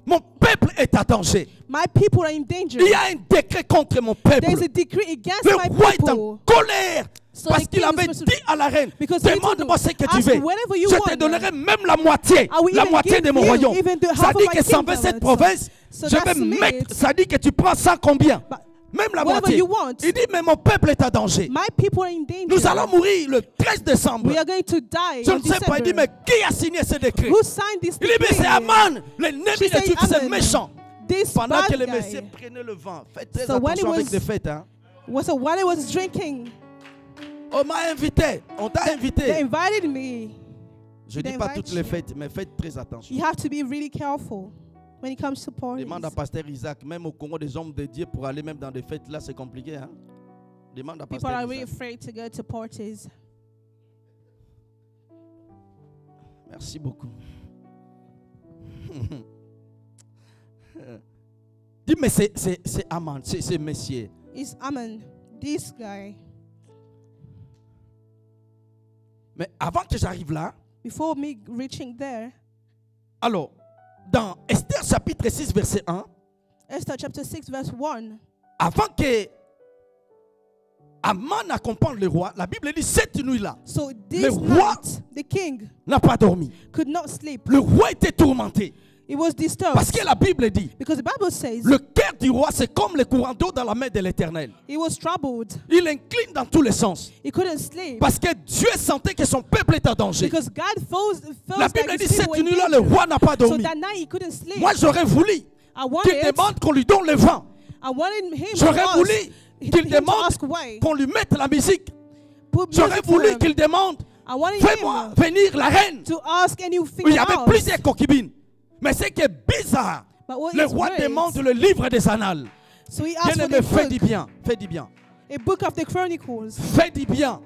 Speaker 1: Mon peuple est à danger.
Speaker 2: my people are in danger.
Speaker 1: Il y a un décret contre mon peuple.
Speaker 2: There's a decree against
Speaker 1: Le
Speaker 2: my
Speaker 1: roi est en
Speaker 2: people.
Speaker 1: colère.
Speaker 2: So
Speaker 1: Parce
Speaker 2: the
Speaker 1: qu'il
Speaker 2: king is
Speaker 1: avait
Speaker 2: supposed to-
Speaker 1: dit à la reine,
Speaker 2: Because he told
Speaker 1: demande-moi ce que tu
Speaker 2: ask
Speaker 1: veux.
Speaker 2: whatever you
Speaker 1: Je te
Speaker 2: want.
Speaker 1: donnerai même la moitié.
Speaker 2: I will
Speaker 1: La
Speaker 2: even
Speaker 1: moitié
Speaker 2: give
Speaker 1: de mon
Speaker 2: you
Speaker 1: royaume.
Speaker 2: even the
Speaker 1: Ça
Speaker 2: half
Speaker 1: dit
Speaker 2: of my
Speaker 1: que 127
Speaker 2: kingdom.
Speaker 1: provinces,
Speaker 2: So
Speaker 1: je
Speaker 2: that
Speaker 1: vais mettre,
Speaker 2: means-
Speaker 1: ça dit que tu prends ça combien?
Speaker 2: But
Speaker 1: Même la
Speaker 2: whatever
Speaker 1: moitié.
Speaker 2: you want.
Speaker 1: Il dit, mais mon peuple est à danger.
Speaker 2: my people are in danger.
Speaker 1: Nous allons mourir le 13 décembre.
Speaker 2: We are going to die
Speaker 1: Je
Speaker 2: in
Speaker 1: ne sais pas, il dit,
Speaker 2: December.
Speaker 1: mais qui a signé ce décret?
Speaker 2: Who signed this
Speaker 1: Il dit, mais
Speaker 2: decree?
Speaker 1: c'est Aman, l'ennemi
Speaker 2: She
Speaker 1: de
Speaker 2: said,
Speaker 1: Dieu, c'est
Speaker 2: Aman.
Speaker 1: méchant.
Speaker 2: This
Speaker 1: Pendant
Speaker 2: bad
Speaker 1: que le
Speaker 2: guy.
Speaker 1: Messie prenait le vent. Faites très
Speaker 2: So when
Speaker 1: attention
Speaker 2: he
Speaker 1: avec
Speaker 2: was-
Speaker 1: les fêtes. Hein.
Speaker 2: So while I was drinking,
Speaker 1: On m'a invité. On t'a
Speaker 2: they
Speaker 1: invité.
Speaker 2: invited me.
Speaker 1: Je ne dis
Speaker 2: they
Speaker 1: pas
Speaker 2: invite
Speaker 1: toutes les
Speaker 2: you.
Speaker 1: fêtes, mais faites très attention.
Speaker 2: You have to be really careful when it comes to parties.
Speaker 1: Demande à Pasteur Isaac, même au Congo, des hommes de Dieu, pour aller même dans des fêtes, là, c'est compliqué. Hein? Demande à
Speaker 2: People
Speaker 1: Pasteur
Speaker 2: are really
Speaker 1: Isaac.
Speaker 2: afraid to go to parties.
Speaker 1: Merci beaucoup. Dis, mais c'est Aman, c'est Messier.
Speaker 2: It's Aman, this guy.
Speaker 1: Mais avant que j'arrive là,
Speaker 2: Before me reaching there,
Speaker 1: alors, dans Esther chapitre 6, verset 1,
Speaker 2: Esther chapter 6, verse 1.
Speaker 1: avant que Aman accompagne le roi, la Bible dit cette nuit-là,
Speaker 2: So
Speaker 1: Le
Speaker 2: this
Speaker 1: roi-
Speaker 2: night, the king
Speaker 1: n'a pas dormi.
Speaker 2: could not sleep.
Speaker 1: Le roi était tourmenté.
Speaker 2: He was disturbed.
Speaker 1: Parce que la Bible dit,
Speaker 2: Because the Bible says
Speaker 1: le cœur du roi, c'est comme le courant d'eau dans la main de l'Éternel.
Speaker 2: he was troubled.
Speaker 1: Il incline dans tous les sens.
Speaker 2: He couldn't sleep.
Speaker 1: Parce que Dieu sentait que son peuple est en danger.
Speaker 2: Because God felt
Speaker 1: La
Speaker 2: like
Speaker 1: Bible dit,
Speaker 2: his
Speaker 1: cette
Speaker 2: people were in
Speaker 1: nuit-là, le
Speaker 2: danger.
Speaker 1: roi n'a pas
Speaker 2: So
Speaker 1: dormi.
Speaker 2: that night he couldn't sleep.
Speaker 1: Moi, j'aurais voulu
Speaker 2: I
Speaker 1: qu'il
Speaker 2: wanted,
Speaker 1: demande qu'on lui donne le vent.
Speaker 2: I wanted him to
Speaker 1: J'aurais voulu
Speaker 2: ask,
Speaker 1: qu'il
Speaker 2: him to
Speaker 1: demande
Speaker 2: ask why.
Speaker 1: qu'on lui mette la musique.
Speaker 2: Put
Speaker 1: J'aurais
Speaker 2: music for
Speaker 1: voulu
Speaker 2: him.
Speaker 1: qu'il demande,
Speaker 2: I wanted
Speaker 1: fais-moi
Speaker 2: him
Speaker 1: venir la reine.
Speaker 2: to ask anything
Speaker 1: Il y avait
Speaker 2: else.
Speaker 1: plusieurs concubines. Mais c'est que bizarre.
Speaker 2: But what
Speaker 1: Le
Speaker 2: is
Speaker 1: roi
Speaker 2: great,
Speaker 1: demande le livre des annales.
Speaker 2: so he asked for
Speaker 1: Bien-aimé,
Speaker 2: the
Speaker 1: fais du
Speaker 2: book,
Speaker 1: bien. Fais du bien.
Speaker 2: a book of the Chronicles.
Speaker 1: Fais du bien.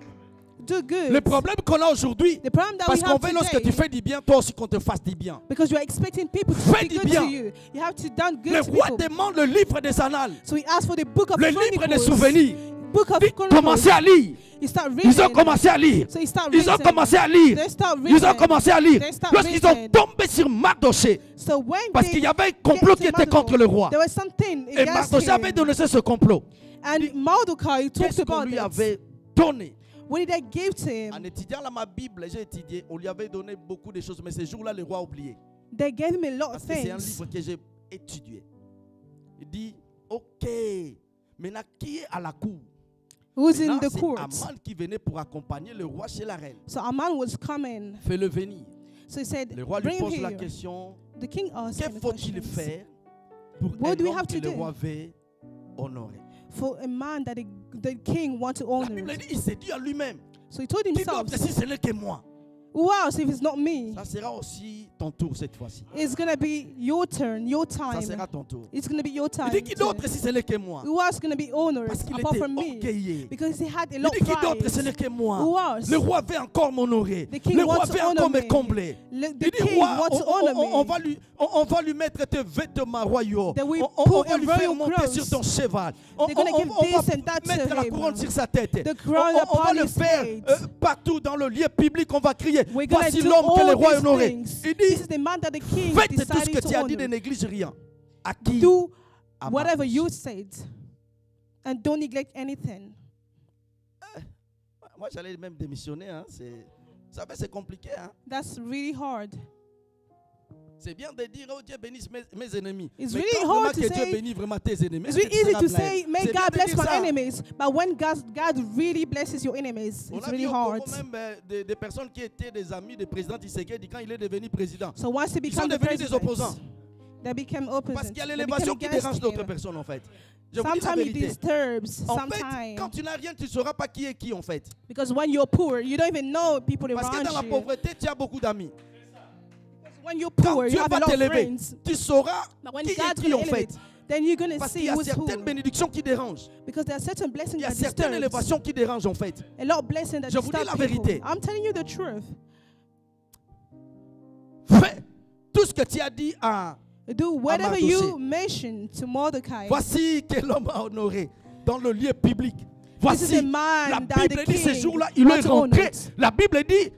Speaker 2: Do good.
Speaker 1: Le problème qu'on a aujourd'hui,
Speaker 2: The problem that
Speaker 1: parce
Speaker 2: we
Speaker 1: qu'on
Speaker 2: have
Speaker 1: veut lorsque tu
Speaker 2: today,
Speaker 1: fais du bien, toi aussi qu'on te fasse du bien.
Speaker 2: because you are expecting people to
Speaker 1: Fais
Speaker 2: be
Speaker 1: du
Speaker 2: good
Speaker 1: bien.
Speaker 2: to you. You have to done good
Speaker 1: Le
Speaker 2: to
Speaker 1: roi
Speaker 2: people.
Speaker 1: demande le livre des annales.
Speaker 2: So he asked for the book of
Speaker 1: Le livre des
Speaker 2: Chronicles.
Speaker 1: souvenirs.
Speaker 2: Book of
Speaker 1: Ils
Speaker 2: Chronicles.
Speaker 1: commençaient à lire.
Speaker 2: He start reading.
Speaker 1: Ils ont commencé à lire.
Speaker 2: So he start
Speaker 1: Ils ont
Speaker 2: reading.
Speaker 1: commencé à lire.
Speaker 2: They start
Speaker 1: Ils ont
Speaker 2: reading.
Speaker 1: commencé à lire.
Speaker 2: They start
Speaker 1: Lorsqu'ils ont
Speaker 2: reading.
Speaker 1: tombé sur Mardochée,
Speaker 2: So when
Speaker 1: parce
Speaker 2: they
Speaker 1: qu'il y avait un complot
Speaker 2: get
Speaker 1: qui
Speaker 2: to
Speaker 1: était contre le roi.
Speaker 2: there was something
Speaker 1: Et
Speaker 2: against
Speaker 1: Mardochée avait
Speaker 2: him.
Speaker 1: dénoncé ce complot.
Speaker 2: And Mordecai talks
Speaker 1: Qu'est-ce qu'on
Speaker 2: about
Speaker 1: lui
Speaker 2: it.
Speaker 1: avait donné?
Speaker 2: What did they give to him?
Speaker 1: En étudiant là, ma Bible, j'ai étudié, on lui avait donné beaucoup de choses, mais ce jour-là, le roi a oublié.
Speaker 2: They gave him a lot
Speaker 1: Parce
Speaker 2: of
Speaker 1: que c'est un
Speaker 2: things.
Speaker 1: livre que j'ai étudié. Il dit, ok, maintenant qui est à la cour?
Speaker 2: Who's in
Speaker 1: Maintenant,
Speaker 2: the
Speaker 1: c'est
Speaker 2: court?
Speaker 1: Aman qui venait pour accompagner le roi chez la reine.
Speaker 2: So Aman was coming.
Speaker 1: Fais-le venir.
Speaker 2: So he said,
Speaker 1: Le roi lui
Speaker 2: bring him
Speaker 1: pose la
Speaker 2: here.
Speaker 1: question,
Speaker 2: The king asked
Speaker 1: que
Speaker 2: him the
Speaker 1: faut-il
Speaker 2: questions.
Speaker 1: faire pour
Speaker 2: What
Speaker 1: un
Speaker 2: do we
Speaker 1: homme
Speaker 2: have
Speaker 1: que
Speaker 2: to
Speaker 1: le
Speaker 2: do?
Speaker 1: roi veut honorer?
Speaker 2: For a man that the king wants to
Speaker 1: La
Speaker 2: honor.
Speaker 1: Bible dit, il s'est dit à lui-même,
Speaker 2: So he told
Speaker 1: qui
Speaker 2: himself,
Speaker 1: d'autre si ce n'est que moi?
Speaker 2: who else if it's not me?
Speaker 1: Ça sera aussi ton tour cette fois-ci.
Speaker 2: It's going to be your turn, your
Speaker 1: Ça
Speaker 2: time.
Speaker 1: sera ton tour.
Speaker 2: It's going to be your time.
Speaker 1: Il dit, qui
Speaker 2: too.
Speaker 1: d'autre si ce n'est que moi?
Speaker 2: Who else is going to be honored
Speaker 1: Parce qu'il
Speaker 2: apart
Speaker 1: était
Speaker 2: from me?
Speaker 1: orgueilleux.
Speaker 2: Because he had a
Speaker 1: Il
Speaker 2: lot
Speaker 1: dit,
Speaker 2: of
Speaker 1: qui d'autre ce n'est
Speaker 2: pride.
Speaker 1: que moi?
Speaker 2: Who else?
Speaker 1: Le roi veut encore m'honorer.
Speaker 2: The king
Speaker 1: Le roi
Speaker 2: wants to
Speaker 1: veut
Speaker 2: honor
Speaker 1: encore me
Speaker 2: me.
Speaker 1: combler.
Speaker 2: The
Speaker 1: Il dit,
Speaker 2: king
Speaker 1: roi,
Speaker 2: wants to honor me.
Speaker 1: on va lui mettre tes vêtements royaux.
Speaker 2: That we
Speaker 1: On
Speaker 2: put
Speaker 1: va
Speaker 2: a
Speaker 1: lui faire
Speaker 2: royal
Speaker 1: monter
Speaker 2: crowns.
Speaker 1: sur ton cheval. On
Speaker 2: They're gonna give
Speaker 1: va
Speaker 2: this and that to
Speaker 1: mettre la
Speaker 2: him.
Speaker 1: couronne sur sa tête.
Speaker 2: The crown
Speaker 1: On va
Speaker 2: upon
Speaker 1: le
Speaker 2: his
Speaker 1: faire
Speaker 2: head.
Speaker 1: partout dans le lieu public. On va crier,
Speaker 2: We're going
Speaker 1: voici
Speaker 2: to do
Speaker 1: l'homme que le
Speaker 2: all
Speaker 1: roi a
Speaker 2: these
Speaker 1: honoré.
Speaker 2: things.
Speaker 1: Il
Speaker 2: This
Speaker 1: dit,
Speaker 2: is the man that the king
Speaker 1: faites tout ce
Speaker 2: decided
Speaker 1: que
Speaker 2: to
Speaker 1: tu as dit, ne
Speaker 2: honor.
Speaker 1: néglige rien. À qui?
Speaker 2: Do
Speaker 1: À
Speaker 2: whatever
Speaker 1: Mardochée.
Speaker 2: you said. And don't neglect anything.
Speaker 1: Moi, j'allais même démissionner. Hein. Vous savez, c'est compliqué. Hein.
Speaker 2: That's really hard.
Speaker 1: C'est bien de dire, oh Dieu bénisse mes ennemis.
Speaker 2: It's
Speaker 1: Mais
Speaker 2: really
Speaker 1: quand vraiment
Speaker 2: hard to
Speaker 1: que Dieu
Speaker 2: say-
Speaker 1: bénisse vraiment tes ennemis.
Speaker 2: It's
Speaker 1: est-ce
Speaker 2: really
Speaker 1: que tu
Speaker 2: easy
Speaker 1: seras
Speaker 2: to
Speaker 1: blessé?
Speaker 2: say, may
Speaker 1: C'est bien
Speaker 2: God
Speaker 1: de
Speaker 2: bless
Speaker 1: dire
Speaker 2: my
Speaker 1: ça.
Speaker 2: enemies. But when God really blesses your enemies,
Speaker 1: On
Speaker 2: it's
Speaker 1: a
Speaker 2: really
Speaker 1: vu au
Speaker 2: hard.
Speaker 1: Congo même des personnes qui étaient des amis du président Tshisekedi quand il est devenu président.
Speaker 2: So once he
Speaker 1: Ils sont
Speaker 2: became the
Speaker 1: devenus des
Speaker 2: president,
Speaker 1: opposants.
Speaker 2: they became
Speaker 1: Parce
Speaker 2: opposite.
Speaker 1: qu'il y a
Speaker 2: They
Speaker 1: l'élévation
Speaker 2: became
Speaker 1: qui
Speaker 2: against
Speaker 1: dérange d'autres
Speaker 2: him.
Speaker 1: personnes en fait. Je vous dis la
Speaker 2: Sometimes it
Speaker 1: vérité.
Speaker 2: disturbs.
Speaker 1: En fait,
Speaker 2: Sometimes.
Speaker 1: quand tu n'as rien, tu ne sauras pas qui est qui en fait.
Speaker 2: Because when you're poor, you don't even know people
Speaker 1: Parce que dans la
Speaker 2: around you.
Speaker 1: pauvreté, tu as beaucoup d'amis.
Speaker 2: When you're
Speaker 1: Quand
Speaker 2: poor,
Speaker 1: Dieu
Speaker 2: you have
Speaker 1: va
Speaker 2: a lot of
Speaker 1: t'élever,
Speaker 2: friends.
Speaker 1: tu sauras
Speaker 2: But when
Speaker 1: qui est
Speaker 2: God's
Speaker 1: qui
Speaker 2: going
Speaker 1: en
Speaker 2: to
Speaker 1: fait.
Speaker 2: elevate, then you're going to
Speaker 1: Parce qu'il
Speaker 2: see
Speaker 1: y a
Speaker 2: who's
Speaker 1: certaines
Speaker 2: who.
Speaker 1: bénédictions qui dérangent.
Speaker 2: Because there are certain blessings
Speaker 1: Il y a
Speaker 2: that
Speaker 1: certaines
Speaker 2: disturb.
Speaker 1: élévations qui dérangent en fait.
Speaker 2: A lot of blessings that
Speaker 1: Je vous dis
Speaker 2: disturb
Speaker 1: la
Speaker 2: people.
Speaker 1: vérité.
Speaker 2: I'm telling you the truth.
Speaker 1: Fais tout ce que tu as dit à...
Speaker 2: Do whatever
Speaker 1: Mardoché.
Speaker 2: you mentioned to Mordecai.
Speaker 1: Voici que l'homme a honoré dans le lieu public.
Speaker 2: This is
Speaker 1: Voici,
Speaker 2: a man
Speaker 1: la
Speaker 2: that
Speaker 1: Bible
Speaker 2: the
Speaker 1: dit ce
Speaker 2: king
Speaker 1: jour-là, il est
Speaker 2: had to honor
Speaker 1: rentré.
Speaker 2: it.
Speaker 1: La Bible dit,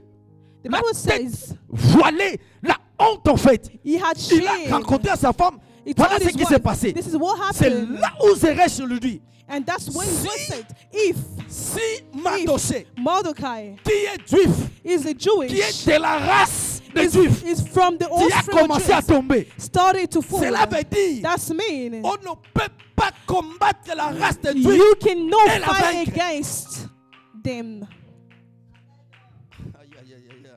Speaker 2: The
Speaker 1: la
Speaker 2: Bible
Speaker 1: tête
Speaker 2: says
Speaker 1: voilée, la honte en fait.
Speaker 2: he had
Speaker 1: Il a
Speaker 2: shame.
Speaker 1: rencontré sa femme.
Speaker 2: He
Speaker 1: Voilà
Speaker 2: told
Speaker 1: ce
Speaker 2: his
Speaker 1: qui s'est
Speaker 2: wife,
Speaker 1: passé.
Speaker 2: this is what
Speaker 1: C'est
Speaker 2: happened.
Speaker 1: là où Zeresh lui dit,
Speaker 2: And that's when
Speaker 1: Si-
Speaker 2: God said, if
Speaker 1: si Mardoché,
Speaker 2: Mordecai
Speaker 1: qui est juif,
Speaker 2: is a
Speaker 1: qui
Speaker 2: Jewish,
Speaker 1: est de la race des juifs,
Speaker 2: is from the
Speaker 1: qui a
Speaker 2: offspring of
Speaker 1: commencé à
Speaker 2: Jews,
Speaker 1: tomber,
Speaker 2: started to fall.
Speaker 1: cela veut dire,
Speaker 2: That's mean.
Speaker 1: on ne peut pas combattre la race des juifs.
Speaker 2: You cannot
Speaker 1: et la
Speaker 2: fight
Speaker 1: vaincre.
Speaker 2: against them.
Speaker 1: Aïe, aïe, aïe, aïe.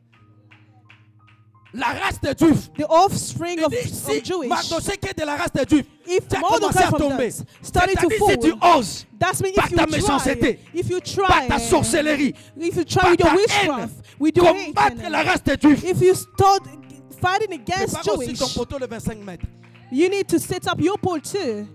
Speaker 1: La race des juifs.
Speaker 2: The offspring
Speaker 1: Il
Speaker 2: of
Speaker 1: dit, si
Speaker 2: Jewish.
Speaker 1: Mardoché qui est de la race des juifs,
Speaker 2: If
Speaker 1: tu as commencé
Speaker 2: Mordecai
Speaker 1: à
Speaker 2: from
Speaker 1: tomber,
Speaker 2: that started to
Speaker 1: c'est-à-dire si tu
Speaker 2: fall,
Speaker 1: oses,
Speaker 2: that's mean
Speaker 1: par
Speaker 2: if you
Speaker 1: ta
Speaker 2: try,
Speaker 1: méchanceté,
Speaker 2: if you
Speaker 1: par
Speaker 2: try,
Speaker 1: ta sorcellerie,
Speaker 2: if you try
Speaker 1: par
Speaker 2: with your
Speaker 1: ta
Speaker 2: witchcraft,
Speaker 1: haine,
Speaker 2: with your hate,
Speaker 1: combattre la race des juifs,
Speaker 2: if you start fighting against
Speaker 1: prépare aussi
Speaker 2: Jewish,
Speaker 1: ton poteau de 25 mètres.
Speaker 2: you need to set up your pool too.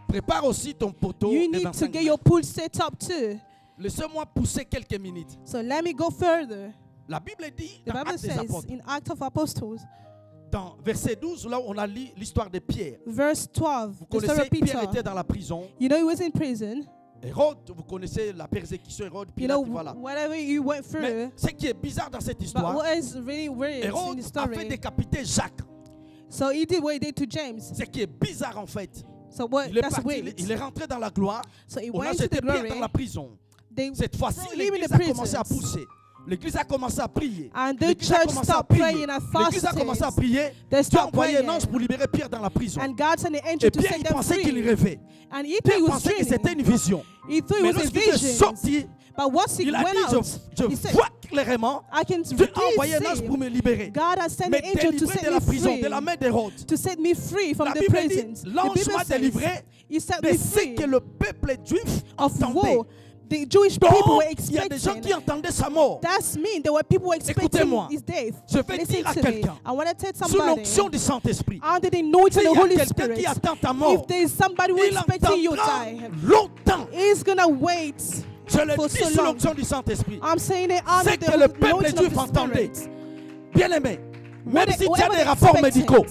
Speaker 1: Prépare aussi ton poteau
Speaker 2: You
Speaker 1: de
Speaker 2: need to
Speaker 1: 25
Speaker 2: get
Speaker 1: mètres.
Speaker 2: your pool set up too.
Speaker 1: Laissez-moi pousser quelques minutes.
Speaker 2: So let me go further.
Speaker 1: La Bible dit
Speaker 2: The
Speaker 1: dans
Speaker 2: Bible
Speaker 1: Actes des
Speaker 2: says
Speaker 1: Apôtres,
Speaker 2: in Acts of Apostles,
Speaker 1: dans verset 12, là où on a lu l'histoire de Pierre.
Speaker 2: verse 12,
Speaker 1: Vous
Speaker 2: the story
Speaker 1: connaissez,
Speaker 2: of Peter.
Speaker 1: Pierre était dans la prison.
Speaker 2: You know, he was in prison.
Speaker 1: Hérode, vous connaissez la persécution Hérode,
Speaker 2: You
Speaker 1: Pilate,
Speaker 2: know,
Speaker 1: voilà.
Speaker 2: whatever you went
Speaker 1: Mais
Speaker 2: through.
Speaker 1: ce qui est bizarre dans cette
Speaker 2: But
Speaker 1: histoire,
Speaker 2: what is really weird in
Speaker 1: Hérode
Speaker 2: the
Speaker 1: a fait
Speaker 2: story,
Speaker 1: décapiter Jacques.
Speaker 2: so he did what he did to James.
Speaker 1: Ce qui est bizarre en fait,
Speaker 2: So what?
Speaker 1: il est
Speaker 2: That's
Speaker 1: parti,
Speaker 2: weird.
Speaker 1: il est rentré dans la gloire.
Speaker 2: So he
Speaker 1: On a
Speaker 2: went to
Speaker 1: jeté
Speaker 2: the
Speaker 1: Pierre
Speaker 2: glory.
Speaker 1: dans la prison.
Speaker 2: They
Speaker 1: Cette fois-ci,
Speaker 2: threw him in
Speaker 1: l'église
Speaker 2: the
Speaker 1: a commencé à
Speaker 2: prisons.
Speaker 1: pousser. L'église a commencé à prier.
Speaker 2: And the
Speaker 1: L'église a
Speaker 2: church
Speaker 1: commencé à
Speaker 2: stopped
Speaker 1: prier.
Speaker 2: praying and
Speaker 1: L'église a commencé à
Speaker 2: fasting.
Speaker 1: prier.
Speaker 2: They
Speaker 1: Dieu a
Speaker 2: stopped
Speaker 1: envoyé un
Speaker 2: praying.
Speaker 1: ange pour libérer Pierre dans la prison.
Speaker 2: And God sent an
Speaker 1: Et
Speaker 2: angel to
Speaker 1: Pierre,
Speaker 2: set
Speaker 1: il
Speaker 2: them
Speaker 1: pensait qu'il
Speaker 2: free.
Speaker 1: rêvait.
Speaker 2: And he thought
Speaker 1: Pierre
Speaker 2: he was
Speaker 1: pensait que c'était
Speaker 2: dreaming.
Speaker 1: une vision.
Speaker 2: He thought it
Speaker 1: Mais
Speaker 2: was a
Speaker 1: lorsqu'il est
Speaker 2: vision.
Speaker 1: sorti,
Speaker 2: But once he
Speaker 1: il a
Speaker 2: went
Speaker 1: dit,
Speaker 2: out,
Speaker 1: je
Speaker 2: he said,
Speaker 1: vois clairement,
Speaker 2: I can
Speaker 1: Dieu a envoyé un
Speaker 2: really
Speaker 1: ange
Speaker 2: see
Speaker 1: pour me libérer.
Speaker 2: God has sent
Speaker 1: Mais
Speaker 2: an angel to
Speaker 1: délivré
Speaker 2: set
Speaker 1: de la
Speaker 2: me
Speaker 1: prison,
Speaker 2: free.
Speaker 1: de la main d'Hérode.
Speaker 2: To set me free from
Speaker 1: La
Speaker 2: the
Speaker 1: Bible dit,
Speaker 2: prisons. The
Speaker 1: l'ange
Speaker 2: Bible
Speaker 1: m'a
Speaker 2: says,
Speaker 1: délivré
Speaker 2: he set
Speaker 1: de
Speaker 2: me
Speaker 1: ce
Speaker 2: free
Speaker 1: que le peuple juif
Speaker 2: of
Speaker 1: entendait.
Speaker 2: war. The Jewish people
Speaker 1: Donc,
Speaker 2: were
Speaker 1: il y a des gens
Speaker 2: expecting.
Speaker 1: qui entendaient sa mort.
Speaker 2: That's mean there were people expecting
Speaker 1: Écoutez-moi.
Speaker 2: his death.
Speaker 1: Je vais
Speaker 2: Listen
Speaker 1: dire à
Speaker 2: to me.
Speaker 1: quelqu'un,
Speaker 2: I want to tell
Speaker 1: Sous
Speaker 2: somebody
Speaker 1: l'onction du Saint-Esprit,
Speaker 2: under the anointing
Speaker 1: s'il
Speaker 2: of
Speaker 1: y
Speaker 2: the
Speaker 1: a
Speaker 2: Holy
Speaker 1: quelqu'un
Speaker 2: Spirit,
Speaker 1: qui attend ta mort,
Speaker 2: if there is somebody who is
Speaker 1: il
Speaker 2: expecting you to
Speaker 1: entendra
Speaker 2: die,
Speaker 1: longtemps.
Speaker 2: he's gonna wait.
Speaker 1: Je le
Speaker 2: for
Speaker 1: dis
Speaker 2: so
Speaker 1: sous
Speaker 2: long.
Speaker 1: l'onction du Saint-Esprit.
Speaker 2: I'm saying it under
Speaker 1: C'est
Speaker 2: the
Speaker 1: que le peuple
Speaker 2: anointing
Speaker 1: juif
Speaker 2: of the
Speaker 1: entendait.
Speaker 2: Spirit.
Speaker 1: Bien-aimé, même
Speaker 2: What
Speaker 1: si tu as
Speaker 2: whatever
Speaker 1: des
Speaker 2: they
Speaker 1: rapports
Speaker 2: expected,
Speaker 1: médicaux,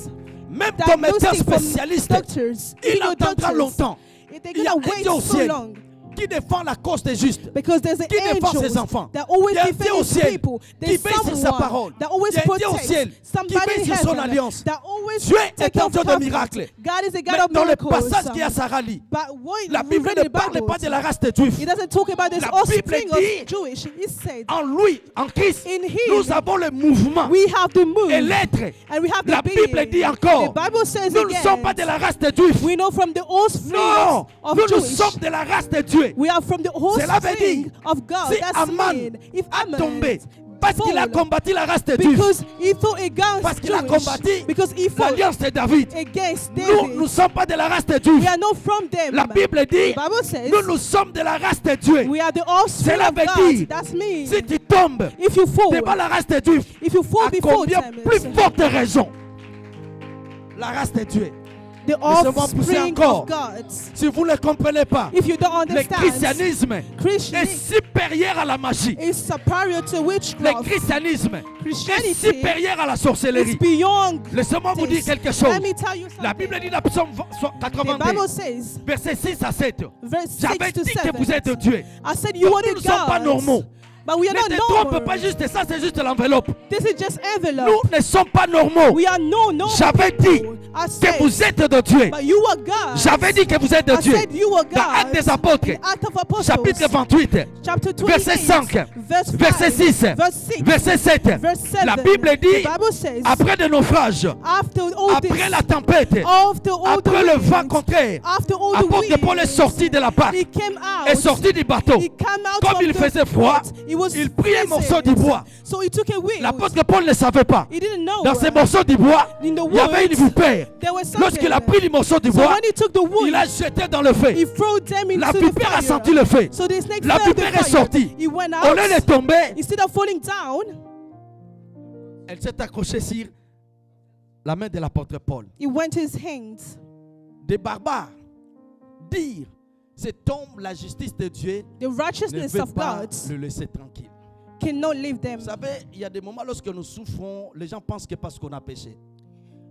Speaker 1: même ton médecin
Speaker 2: diagnostic from
Speaker 1: spécialiste,
Speaker 2: doctors,
Speaker 1: il
Speaker 2: even
Speaker 1: entendra
Speaker 2: doctors,
Speaker 1: longtemps.
Speaker 2: if they're
Speaker 1: Il y a
Speaker 2: gonna
Speaker 1: un
Speaker 2: wait
Speaker 1: Dieu au
Speaker 2: so
Speaker 1: ciel
Speaker 2: long.
Speaker 1: qui défend la cause des justes.
Speaker 2: Because there's an
Speaker 1: Qui défend ses
Speaker 2: angel
Speaker 1: enfants.
Speaker 2: that always
Speaker 1: Il y a un Dieu au
Speaker 2: defends
Speaker 1: ciel
Speaker 2: people.
Speaker 1: qui
Speaker 2: There's
Speaker 1: veille sur sa parole.
Speaker 2: someone that always
Speaker 1: Il y a un Dieu au ciel
Speaker 2: protects.
Speaker 1: qui
Speaker 2: Somebody
Speaker 1: veille
Speaker 2: in
Speaker 1: sur son
Speaker 2: heaven
Speaker 1: alliance.
Speaker 2: that always
Speaker 1: Dieu est
Speaker 2: takes
Speaker 1: un
Speaker 2: care
Speaker 1: Dieu
Speaker 2: of
Speaker 1: de
Speaker 2: covenant.
Speaker 1: miracles.
Speaker 2: God is a God
Speaker 1: Mais
Speaker 2: of
Speaker 1: dans le
Speaker 2: miracles.
Speaker 1: passage qui est à Sarali,
Speaker 2: But what
Speaker 1: la
Speaker 2: we
Speaker 1: Bible
Speaker 2: read
Speaker 1: ne
Speaker 2: in the
Speaker 1: parle
Speaker 2: Bible,
Speaker 1: pas de la race des Juifs.
Speaker 2: it doesn't talk about this
Speaker 1: La
Speaker 2: offspring
Speaker 1: Bible dit-
Speaker 2: of Jewish. It said,
Speaker 1: En lui, en Christ,
Speaker 2: in him,
Speaker 1: nous avons le mouvement
Speaker 2: we have the move
Speaker 1: et l'être.
Speaker 2: and we have
Speaker 1: La
Speaker 2: the
Speaker 1: Bible
Speaker 2: being.
Speaker 1: dit encore,
Speaker 2: The Bible says
Speaker 1: nous ne sommes pas
Speaker 2: again,
Speaker 1: de la race des Juifs.
Speaker 2: we know from the offspring
Speaker 1: Non,
Speaker 2: of
Speaker 1: nous
Speaker 2: Jewish.
Speaker 1: sommes de la race de Dieu.
Speaker 2: We are from the
Speaker 1: Cela veut
Speaker 2: offspring
Speaker 1: dire,
Speaker 2: of God.
Speaker 1: si
Speaker 2: That's
Speaker 1: Aman
Speaker 2: mean. If
Speaker 1: a
Speaker 2: Aman
Speaker 1: tombé parce qu'il a
Speaker 2: fall,
Speaker 1: combattu la race des Juifs,
Speaker 2: because he fought against
Speaker 1: parce qu'il a
Speaker 2: Jewish,
Speaker 1: combattu
Speaker 2: because he fought
Speaker 1: l'alliance de David,
Speaker 2: against
Speaker 1: nous
Speaker 2: David.
Speaker 1: ne sommes pas de la race des
Speaker 2: We
Speaker 1: Juifs.
Speaker 2: are not from them.
Speaker 1: La Bible dit,
Speaker 2: The Bible says
Speaker 1: nous sommes de la race de Dieu.
Speaker 2: we are the offspring
Speaker 1: Cela
Speaker 2: of
Speaker 1: veut
Speaker 2: God.
Speaker 1: dire,
Speaker 2: That's me.
Speaker 1: Si tu tombes
Speaker 2: If you fall,
Speaker 1: devant la race des Juifs,
Speaker 2: if you fall
Speaker 1: à
Speaker 2: before
Speaker 1: combien
Speaker 2: them,
Speaker 1: plus forte raison la race de Dieu.
Speaker 2: the
Speaker 1: Laissez-moi pousser
Speaker 2: offspring
Speaker 1: encore.
Speaker 2: of God.
Speaker 1: Si vous ne comprenez pas,
Speaker 2: If you don't
Speaker 1: le
Speaker 2: understand,
Speaker 1: christianisme est
Speaker 2: Christianity
Speaker 1: supérieur à la magie.
Speaker 2: is superior to
Speaker 1: Le
Speaker 2: witchcraft.
Speaker 1: christianisme est
Speaker 2: Christianity
Speaker 1: supérieur à la sorcellerie.
Speaker 2: is beyond
Speaker 1: Laissez-moi vous dire
Speaker 2: this.
Speaker 1: quelque chose.
Speaker 2: Let me tell you
Speaker 1: La
Speaker 2: something.
Speaker 1: Bible dit dans Psaume
Speaker 2: The
Speaker 1: 82,
Speaker 2: Bible says,
Speaker 1: versets 6 à 7.
Speaker 2: verse 6
Speaker 1: J'avais
Speaker 2: to
Speaker 1: dit
Speaker 2: 7.
Speaker 1: que vous êtes Dieu.
Speaker 2: I said you
Speaker 1: Donc
Speaker 2: are
Speaker 1: nous
Speaker 2: the
Speaker 1: ne sommes pas
Speaker 2: gods,
Speaker 1: normaux.
Speaker 2: but we are
Speaker 1: Ne
Speaker 2: not
Speaker 1: te trompe
Speaker 2: normal.
Speaker 1: pas juste, ça c'est juste l'enveloppe.
Speaker 2: This is just envelope.
Speaker 1: Nous ne sommes pas normaux.
Speaker 2: We are no normal
Speaker 1: J'avais dit
Speaker 2: people. I
Speaker 1: que
Speaker 2: said,
Speaker 1: vous êtes de Dieu.
Speaker 2: but you are God.
Speaker 1: J'avais dit que vous êtes de
Speaker 2: I
Speaker 1: Dieu.
Speaker 2: said you are
Speaker 1: Dans Actes
Speaker 2: God.
Speaker 1: des Apôtres,
Speaker 2: Act of Apostles,
Speaker 1: chapitre 28,
Speaker 2: chapter 28,
Speaker 1: verset 5,
Speaker 2: verse 5,
Speaker 1: verset 6,
Speaker 2: verse 6,
Speaker 1: verset 7.
Speaker 2: verse 7.
Speaker 1: La Bible
Speaker 2: The
Speaker 1: dit,
Speaker 2: Bible says,
Speaker 1: après le naufrage,
Speaker 2: after all
Speaker 1: après
Speaker 2: this,
Speaker 1: la tempête,
Speaker 2: after all
Speaker 1: après
Speaker 2: the
Speaker 1: le vent
Speaker 2: winds,
Speaker 1: contraire,
Speaker 2: after all the
Speaker 1: apôtre Paul est
Speaker 2: winds,
Speaker 1: sorti de la barque,
Speaker 2: he came out.
Speaker 1: est sorti du bateau.
Speaker 2: He came out
Speaker 1: Comme
Speaker 2: from
Speaker 1: il
Speaker 2: the
Speaker 1: faisait froid,
Speaker 2: boat. It was
Speaker 1: Il prit un
Speaker 2: freezing.
Speaker 1: morceau du bois.
Speaker 2: So he took a wheel.
Speaker 1: L'apôtre Paul ne savait pas.
Speaker 2: He didn't know.
Speaker 1: Dans ces morceaux du bois,
Speaker 2: In the
Speaker 1: il y avait une
Speaker 2: wood,
Speaker 1: vipère.
Speaker 2: there was something.
Speaker 1: Lorsqu'il a pris le morceau du
Speaker 2: So
Speaker 1: bois,
Speaker 2: when he took the wood,
Speaker 1: il a jeté dans le feu.
Speaker 2: he threw them into
Speaker 1: La
Speaker 2: the
Speaker 1: vipère a
Speaker 2: fire.
Speaker 1: senti le feu.
Speaker 2: So the snake
Speaker 1: La
Speaker 2: felt the
Speaker 1: vipère est
Speaker 2: fire.
Speaker 1: sortie.
Speaker 2: He went
Speaker 1: Au lieu de
Speaker 2: out.
Speaker 1: tomber,
Speaker 2: Instead of falling down,
Speaker 1: elle s'est accrochée sur la main de l'apôtre Paul.
Speaker 2: he went his hands.
Speaker 1: Des barbares dire cet homme, la justice de Dieu,
Speaker 2: The
Speaker 1: ne
Speaker 2: righteousness
Speaker 1: veut
Speaker 2: of
Speaker 1: pas
Speaker 2: God
Speaker 1: le laisser tranquille.
Speaker 2: cannot leave them.
Speaker 1: Vous savez, il y a des moments lorsque nous souffrons, les gens pensent que parce qu'on a péché.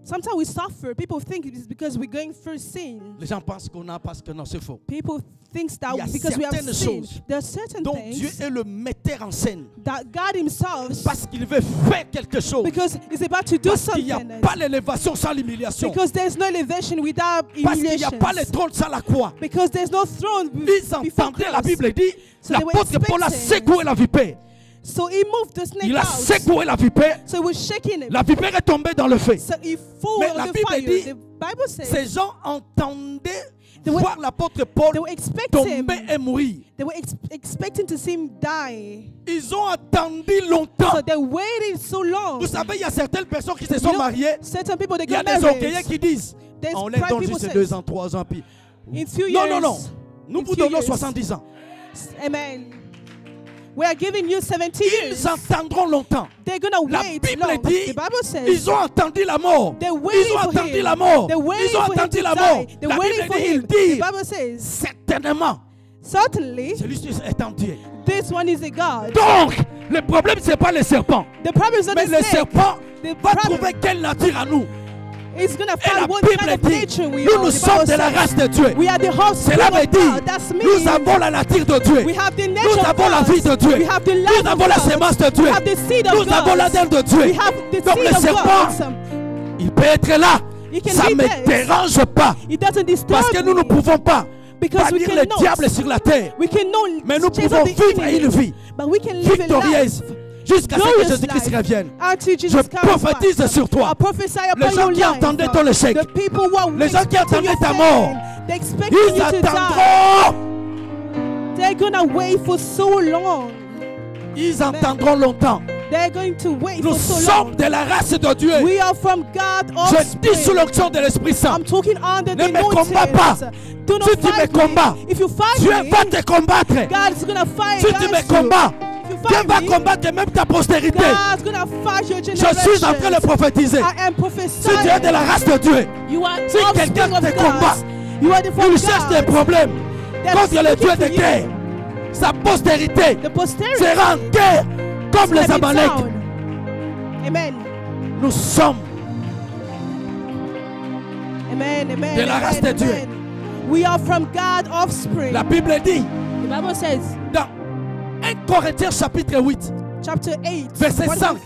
Speaker 2: Sometimes we suffer. People think it's because we're going through sin.
Speaker 1: Les gens pensent qu'on a parce que non, c'est faux.
Speaker 2: People think that
Speaker 1: Il y a
Speaker 2: because we have
Speaker 1: certaines
Speaker 2: sinned.
Speaker 1: choses
Speaker 2: There are certain
Speaker 1: Donc Dieu
Speaker 2: things
Speaker 1: est le metteur en scène
Speaker 2: that God Himself,
Speaker 1: parce qu'il veut faire quelque chose.
Speaker 2: because He's about to do
Speaker 1: Parce qu'il n'y a
Speaker 2: something.
Speaker 1: pas l'élévation sans l'humiliation.
Speaker 2: Because there's no elevation without
Speaker 1: Parce qu'il n'y a pas le
Speaker 2: humiliation.
Speaker 1: trône sans la croix.
Speaker 2: Because there's no throne
Speaker 1: Ils
Speaker 2: before
Speaker 1: entendaient, la
Speaker 2: cross.
Speaker 1: Bible dit,
Speaker 2: So they were
Speaker 1: l'apôtre Paul a
Speaker 2: expecting.
Speaker 1: secoué la vipère.
Speaker 2: So he moved the snake
Speaker 1: Il a
Speaker 2: out.
Speaker 1: secoué la vipère.
Speaker 2: So he was shaking it.
Speaker 1: La vipère est tombée dans le feu.
Speaker 2: So he flew
Speaker 1: Mais
Speaker 2: on
Speaker 1: la
Speaker 2: the
Speaker 1: Bible
Speaker 2: fire.
Speaker 1: dit,
Speaker 2: The Bible says
Speaker 1: Ces gens entendaient
Speaker 2: They were-
Speaker 1: voir l'apôtre Paul
Speaker 2: they were expecting
Speaker 1: tomber et mourir.
Speaker 2: They were expecting to see him die.
Speaker 1: Ils ont attendu longtemps.
Speaker 2: So they waited so long.
Speaker 1: Vous savez, il y a certaines personnes qui se
Speaker 2: You
Speaker 1: sont
Speaker 2: know,
Speaker 1: mariées.
Speaker 2: certain people, they
Speaker 1: Il y a
Speaker 2: get
Speaker 1: des orgueilleux
Speaker 2: married.
Speaker 1: qui disent
Speaker 2: There's
Speaker 1: on les
Speaker 2: pride
Speaker 1: donne
Speaker 2: people
Speaker 1: juste
Speaker 2: says,
Speaker 1: 2 ans, 3 ans. Puis...
Speaker 2: In few
Speaker 1: Non,
Speaker 2: years.
Speaker 1: non, non. Nous
Speaker 2: in
Speaker 1: vous
Speaker 2: few
Speaker 1: donnons
Speaker 2: years.
Speaker 1: 70 ans.
Speaker 2: Amen. We are giving you 70
Speaker 1: Ils
Speaker 2: years.
Speaker 1: attendront longtemps.
Speaker 2: They're gonna
Speaker 1: La
Speaker 2: wait
Speaker 1: Bible
Speaker 2: long.
Speaker 1: dit,
Speaker 2: The Bible says
Speaker 1: ils ont attendu la mort.
Speaker 2: they're
Speaker 1: Ils
Speaker 2: waiting
Speaker 1: ont
Speaker 2: for
Speaker 1: attendu
Speaker 2: him.
Speaker 1: la mort.
Speaker 2: They're waiting
Speaker 1: Ils ont
Speaker 2: for him
Speaker 1: attendu
Speaker 2: to
Speaker 1: la
Speaker 2: die.
Speaker 1: mort.
Speaker 2: They're
Speaker 1: La
Speaker 2: waiting
Speaker 1: Bible
Speaker 2: for
Speaker 1: dit,
Speaker 2: him.
Speaker 1: il
Speaker 2: The
Speaker 1: dit,
Speaker 2: Bible says,
Speaker 1: certainement,
Speaker 2: certainly,
Speaker 1: celui-ci est en Dieu.
Speaker 2: this one is a God.
Speaker 1: Donc, le problème, ce n'est pas le serpent.
Speaker 2: The problem is not
Speaker 1: Mais
Speaker 2: the
Speaker 1: le
Speaker 2: snake.
Speaker 1: serpent
Speaker 2: The
Speaker 1: va
Speaker 2: problem
Speaker 1: trouver quelle nature à nous.
Speaker 2: is gonna
Speaker 1: Et la
Speaker 2: find what kind
Speaker 1: Bible
Speaker 2: of
Speaker 1: dit,
Speaker 2: nature we
Speaker 1: nous,
Speaker 2: are.
Speaker 1: nous
Speaker 2: The
Speaker 1: sommes
Speaker 2: Bible
Speaker 1: de la
Speaker 2: says,
Speaker 1: race de Dieu.
Speaker 2: we are the offspring
Speaker 1: Cela veut
Speaker 2: of God.
Speaker 1: dire,
Speaker 2: That's
Speaker 1: nous
Speaker 2: means
Speaker 1: avons la nature de Dieu.
Speaker 2: we have the nature
Speaker 1: Nous
Speaker 2: of
Speaker 1: avons la
Speaker 2: God.
Speaker 1: vie de Dieu.
Speaker 2: We have the
Speaker 1: Nous
Speaker 2: life of
Speaker 1: avons la
Speaker 2: God.
Speaker 1: sémence de Dieu.
Speaker 2: We have the seed of
Speaker 1: Nous
Speaker 2: God.
Speaker 1: avons l'ADN de
Speaker 2: We
Speaker 1: Dieu.
Speaker 2: have the
Speaker 1: Donc le
Speaker 2: seed of
Speaker 1: serpent,
Speaker 2: God.
Speaker 1: il peut être là.
Speaker 2: He can
Speaker 1: Ça
Speaker 2: be
Speaker 1: ne me
Speaker 2: there.
Speaker 1: dérange pas.
Speaker 2: It doesn't disturb
Speaker 1: Parce que nous ne
Speaker 2: me.
Speaker 1: pouvons pas
Speaker 2: Because we
Speaker 1: bannir le
Speaker 2: cannot.
Speaker 1: diable sur la terre.
Speaker 2: We cannot
Speaker 1: Mais nous
Speaker 2: chase
Speaker 1: pouvons
Speaker 2: out the
Speaker 1: vivre
Speaker 2: enemy,
Speaker 1: une vie
Speaker 2: but we can live a
Speaker 1: victorieuse
Speaker 2: life.
Speaker 1: jusqu'à ce que
Speaker 2: Glorious
Speaker 1: Jésus-Christ
Speaker 2: life.
Speaker 1: revienne.
Speaker 2: Until Jesus
Speaker 1: Je
Speaker 2: comes
Speaker 1: prophétise
Speaker 2: back.
Speaker 1: sur toi.
Speaker 2: I prophesy
Speaker 1: Les
Speaker 2: upon
Speaker 1: gens
Speaker 2: your
Speaker 1: qui
Speaker 2: life.
Speaker 1: attendaient ton échec,
Speaker 2: The people who are
Speaker 1: les gens qui
Speaker 2: expecting
Speaker 1: attendaient
Speaker 2: your
Speaker 1: ta
Speaker 2: pain,
Speaker 1: mort,
Speaker 2: they're expecting
Speaker 1: ils
Speaker 2: you to die.
Speaker 1: attendront.
Speaker 2: They're gonna wait for so long.
Speaker 1: Ils attendront longtemps.
Speaker 2: They're going to wait
Speaker 1: Nous
Speaker 2: for so
Speaker 1: sommes
Speaker 2: long.
Speaker 1: de la race de Dieu.
Speaker 2: We are from God
Speaker 1: Je dis sous
Speaker 2: offspring.
Speaker 1: l'onction de l'Esprit Saint.
Speaker 2: I'm talking under
Speaker 1: Ne
Speaker 2: the
Speaker 1: me combats pas.
Speaker 2: anointing. Do not
Speaker 1: Si tu me
Speaker 2: fight
Speaker 1: combats,
Speaker 2: me. If you fight
Speaker 1: Dieu
Speaker 2: me,
Speaker 1: va te combattre.
Speaker 2: God is gonna fight
Speaker 1: Si tu me
Speaker 2: against you.
Speaker 1: combats,
Speaker 2: If you
Speaker 1: Dieu
Speaker 2: fight
Speaker 1: va
Speaker 2: me,
Speaker 1: combattre même ta postérité.
Speaker 2: God's gonna fight your
Speaker 1: Je
Speaker 2: generation.
Speaker 1: suis en train de prophétiser.
Speaker 2: I am
Speaker 1: Si
Speaker 2: prophesying.
Speaker 1: tu es de la race de Dieu,
Speaker 2: You are
Speaker 1: si quelqu'un
Speaker 2: offspring
Speaker 1: te
Speaker 2: of
Speaker 1: combat,
Speaker 2: God. You are the from
Speaker 1: il cherche des
Speaker 2: God.
Speaker 1: problèmes
Speaker 2: That's
Speaker 1: contre le
Speaker 2: looking
Speaker 1: Dieu
Speaker 2: for
Speaker 1: de
Speaker 2: you.
Speaker 1: guerre. Sa postérité
Speaker 2: The posterity
Speaker 1: sera en guerre comme les
Speaker 2: is gonna be
Speaker 1: Amaleks.
Speaker 2: down. Amen.
Speaker 1: Nous sommes
Speaker 2: Amen. Amen.
Speaker 1: de la
Speaker 2: amen,
Speaker 1: race de Dieu.
Speaker 2: amen. We are from God offspring.
Speaker 1: La Bible dit
Speaker 2: The Bible says,
Speaker 1: dans 1 Corinthiens chapitre 8,
Speaker 2: chapter 8,
Speaker 1: verset 5,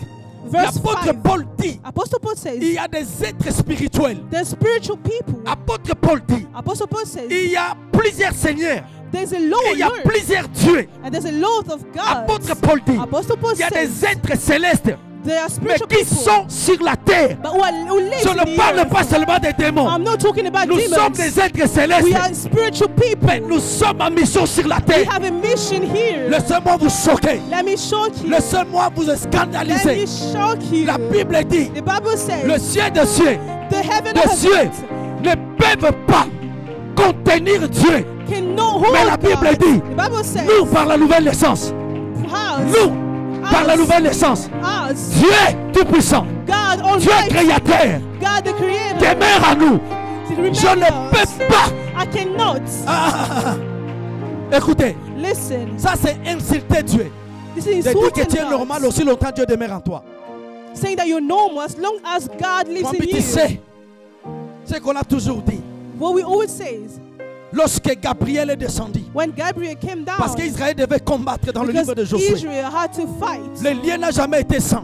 Speaker 2: verse
Speaker 1: l'apôtre
Speaker 2: 5.
Speaker 1: Paul dit
Speaker 2: Apostle Paul says,
Speaker 1: il y a des êtres spirituels.
Speaker 2: there's spiritual people.
Speaker 1: Apôtre Paul dit
Speaker 2: Apostle Paul says,
Speaker 1: il y a plusieurs seigneurs.
Speaker 2: there's a Lord,
Speaker 1: Et il y a plusieurs dieux.
Speaker 2: and there's a Lord of God.
Speaker 1: Apôtre Paul dit
Speaker 2: Apostle Paul
Speaker 1: il y a
Speaker 2: says,
Speaker 1: des êtres célestes,
Speaker 2: there are
Speaker 1: mais
Speaker 2: spiritual
Speaker 1: qui
Speaker 2: people,
Speaker 1: sont sur la terre.
Speaker 2: but who live
Speaker 1: Je
Speaker 2: in
Speaker 1: ne
Speaker 2: the
Speaker 1: parle
Speaker 2: earth.
Speaker 1: pas seulement des démons.
Speaker 2: I'm not talking about
Speaker 1: Nous sommes
Speaker 2: demons.
Speaker 1: des êtres
Speaker 2: We
Speaker 1: célestes,
Speaker 2: are spiritual people.
Speaker 1: mais nous sommes en mission sur la
Speaker 2: We
Speaker 1: terre.
Speaker 2: have a mission here.
Speaker 1: Laissez-moi vous choquer.
Speaker 2: Let me shock you.
Speaker 1: Laissez-moi vous
Speaker 2: Let
Speaker 1: scandaliser.
Speaker 2: me shock you.
Speaker 1: La Bible dit
Speaker 2: The Bible says,
Speaker 1: le ciel des cieux,
Speaker 2: the heaven
Speaker 1: les
Speaker 2: of
Speaker 1: cieux
Speaker 2: heavens
Speaker 1: ne peuvent pas contenir Dieu.
Speaker 2: cannot hold
Speaker 1: Mais la Bible
Speaker 2: God.
Speaker 1: dit,
Speaker 2: The Bible says,
Speaker 1: nous, par la nouvelle naissance,
Speaker 2: us,
Speaker 1: nous, par la nouvelle naissance,
Speaker 2: us,
Speaker 1: Dieu Tout-Puissant,
Speaker 2: God
Speaker 1: Dieu
Speaker 2: Almighty,
Speaker 1: Créateur,
Speaker 2: God the Creator,
Speaker 1: demeure en nous.
Speaker 2: remain
Speaker 1: Je ne
Speaker 2: us.
Speaker 1: peux pas.
Speaker 2: I cannot.
Speaker 1: Écoutez,
Speaker 2: Listen,
Speaker 1: ça c'est insulter Dieu.
Speaker 2: this is
Speaker 1: De dire que
Speaker 2: insulting
Speaker 1: tu es
Speaker 2: God.
Speaker 1: normal aussi longtemps Dieu demeure en toi.
Speaker 2: Saying that you're normal as long as God lives
Speaker 1: Moi,
Speaker 2: in
Speaker 1: puis tu
Speaker 2: you.
Speaker 1: sais ce qu'on a toujours dit.
Speaker 2: What we always say is,
Speaker 1: Lorsque Gabriel est descendu,
Speaker 2: when Gabriel came down,
Speaker 1: parce qu'Israël devait combattre dans le
Speaker 2: because
Speaker 1: livre de Josué,
Speaker 2: Israel had to fight.
Speaker 1: le lien n'a jamais été sans.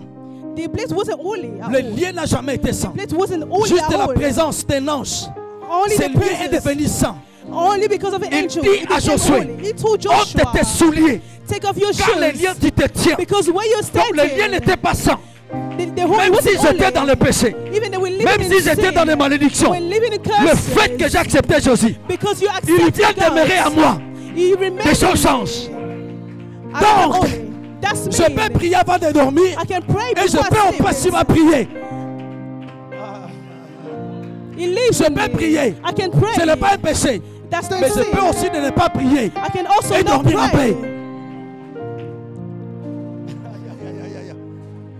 Speaker 2: The place wasn't holy at
Speaker 1: Le
Speaker 2: all.
Speaker 1: lien n'a jamais été sans.
Speaker 2: The place wasn't holy
Speaker 1: Juste
Speaker 2: at
Speaker 1: la
Speaker 2: all.
Speaker 1: présence d'un ange,
Speaker 2: Only
Speaker 1: ce
Speaker 2: the
Speaker 1: lien est
Speaker 2: presence.
Speaker 1: devenu sans.
Speaker 2: Only because of an
Speaker 1: Il
Speaker 2: angel.
Speaker 1: dit
Speaker 2: It
Speaker 1: à
Speaker 2: became
Speaker 1: Josué,
Speaker 2: holy. He told
Speaker 1: ôte
Speaker 2: Joshua,
Speaker 1: tes souliers,
Speaker 2: take off your
Speaker 1: car les liens
Speaker 2: shoes.
Speaker 1: tu te tiens.
Speaker 2: Because where you're
Speaker 1: Donc le lien
Speaker 2: standing,
Speaker 1: n'était pas sans.
Speaker 2: the holy
Speaker 1: Même si
Speaker 2: wasn't
Speaker 1: j'étais
Speaker 2: holy.
Speaker 1: dans le péché,
Speaker 2: Even though we're living
Speaker 1: même
Speaker 2: in
Speaker 1: si j'étais
Speaker 2: sin,
Speaker 1: dans les malédictions,
Speaker 2: we're living in
Speaker 1: le
Speaker 2: curses.
Speaker 1: fait que j'ai accepté Jésus,
Speaker 2: Because you
Speaker 1: il
Speaker 2: accepted
Speaker 1: vient demeurer à
Speaker 2: God,
Speaker 1: moi.
Speaker 2: He remains
Speaker 1: Des choses
Speaker 2: in
Speaker 1: changent.
Speaker 2: me.
Speaker 1: Donc,
Speaker 2: I am holy. That's me.
Speaker 1: Je peux prier avant de dormir.
Speaker 2: I can pray
Speaker 1: Et je
Speaker 2: before
Speaker 1: peux
Speaker 2: I
Speaker 1: en
Speaker 2: sleep.
Speaker 1: passer ma prière.
Speaker 2: He lives
Speaker 1: Je
Speaker 2: in
Speaker 1: peux
Speaker 2: me.
Speaker 1: prier.
Speaker 2: I can pray.
Speaker 1: Ce n'est pas un péché.
Speaker 2: That's not
Speaker 1: Mais je
Speaker 2: sin.
Speaker 1: peux aussi de ne pas prier.
Speaker 2: I can also
Speaker 1: Et
Speaker 2: not
Speaker 1: dormir en
Speaker 2: pray.
Speaker 1: paix.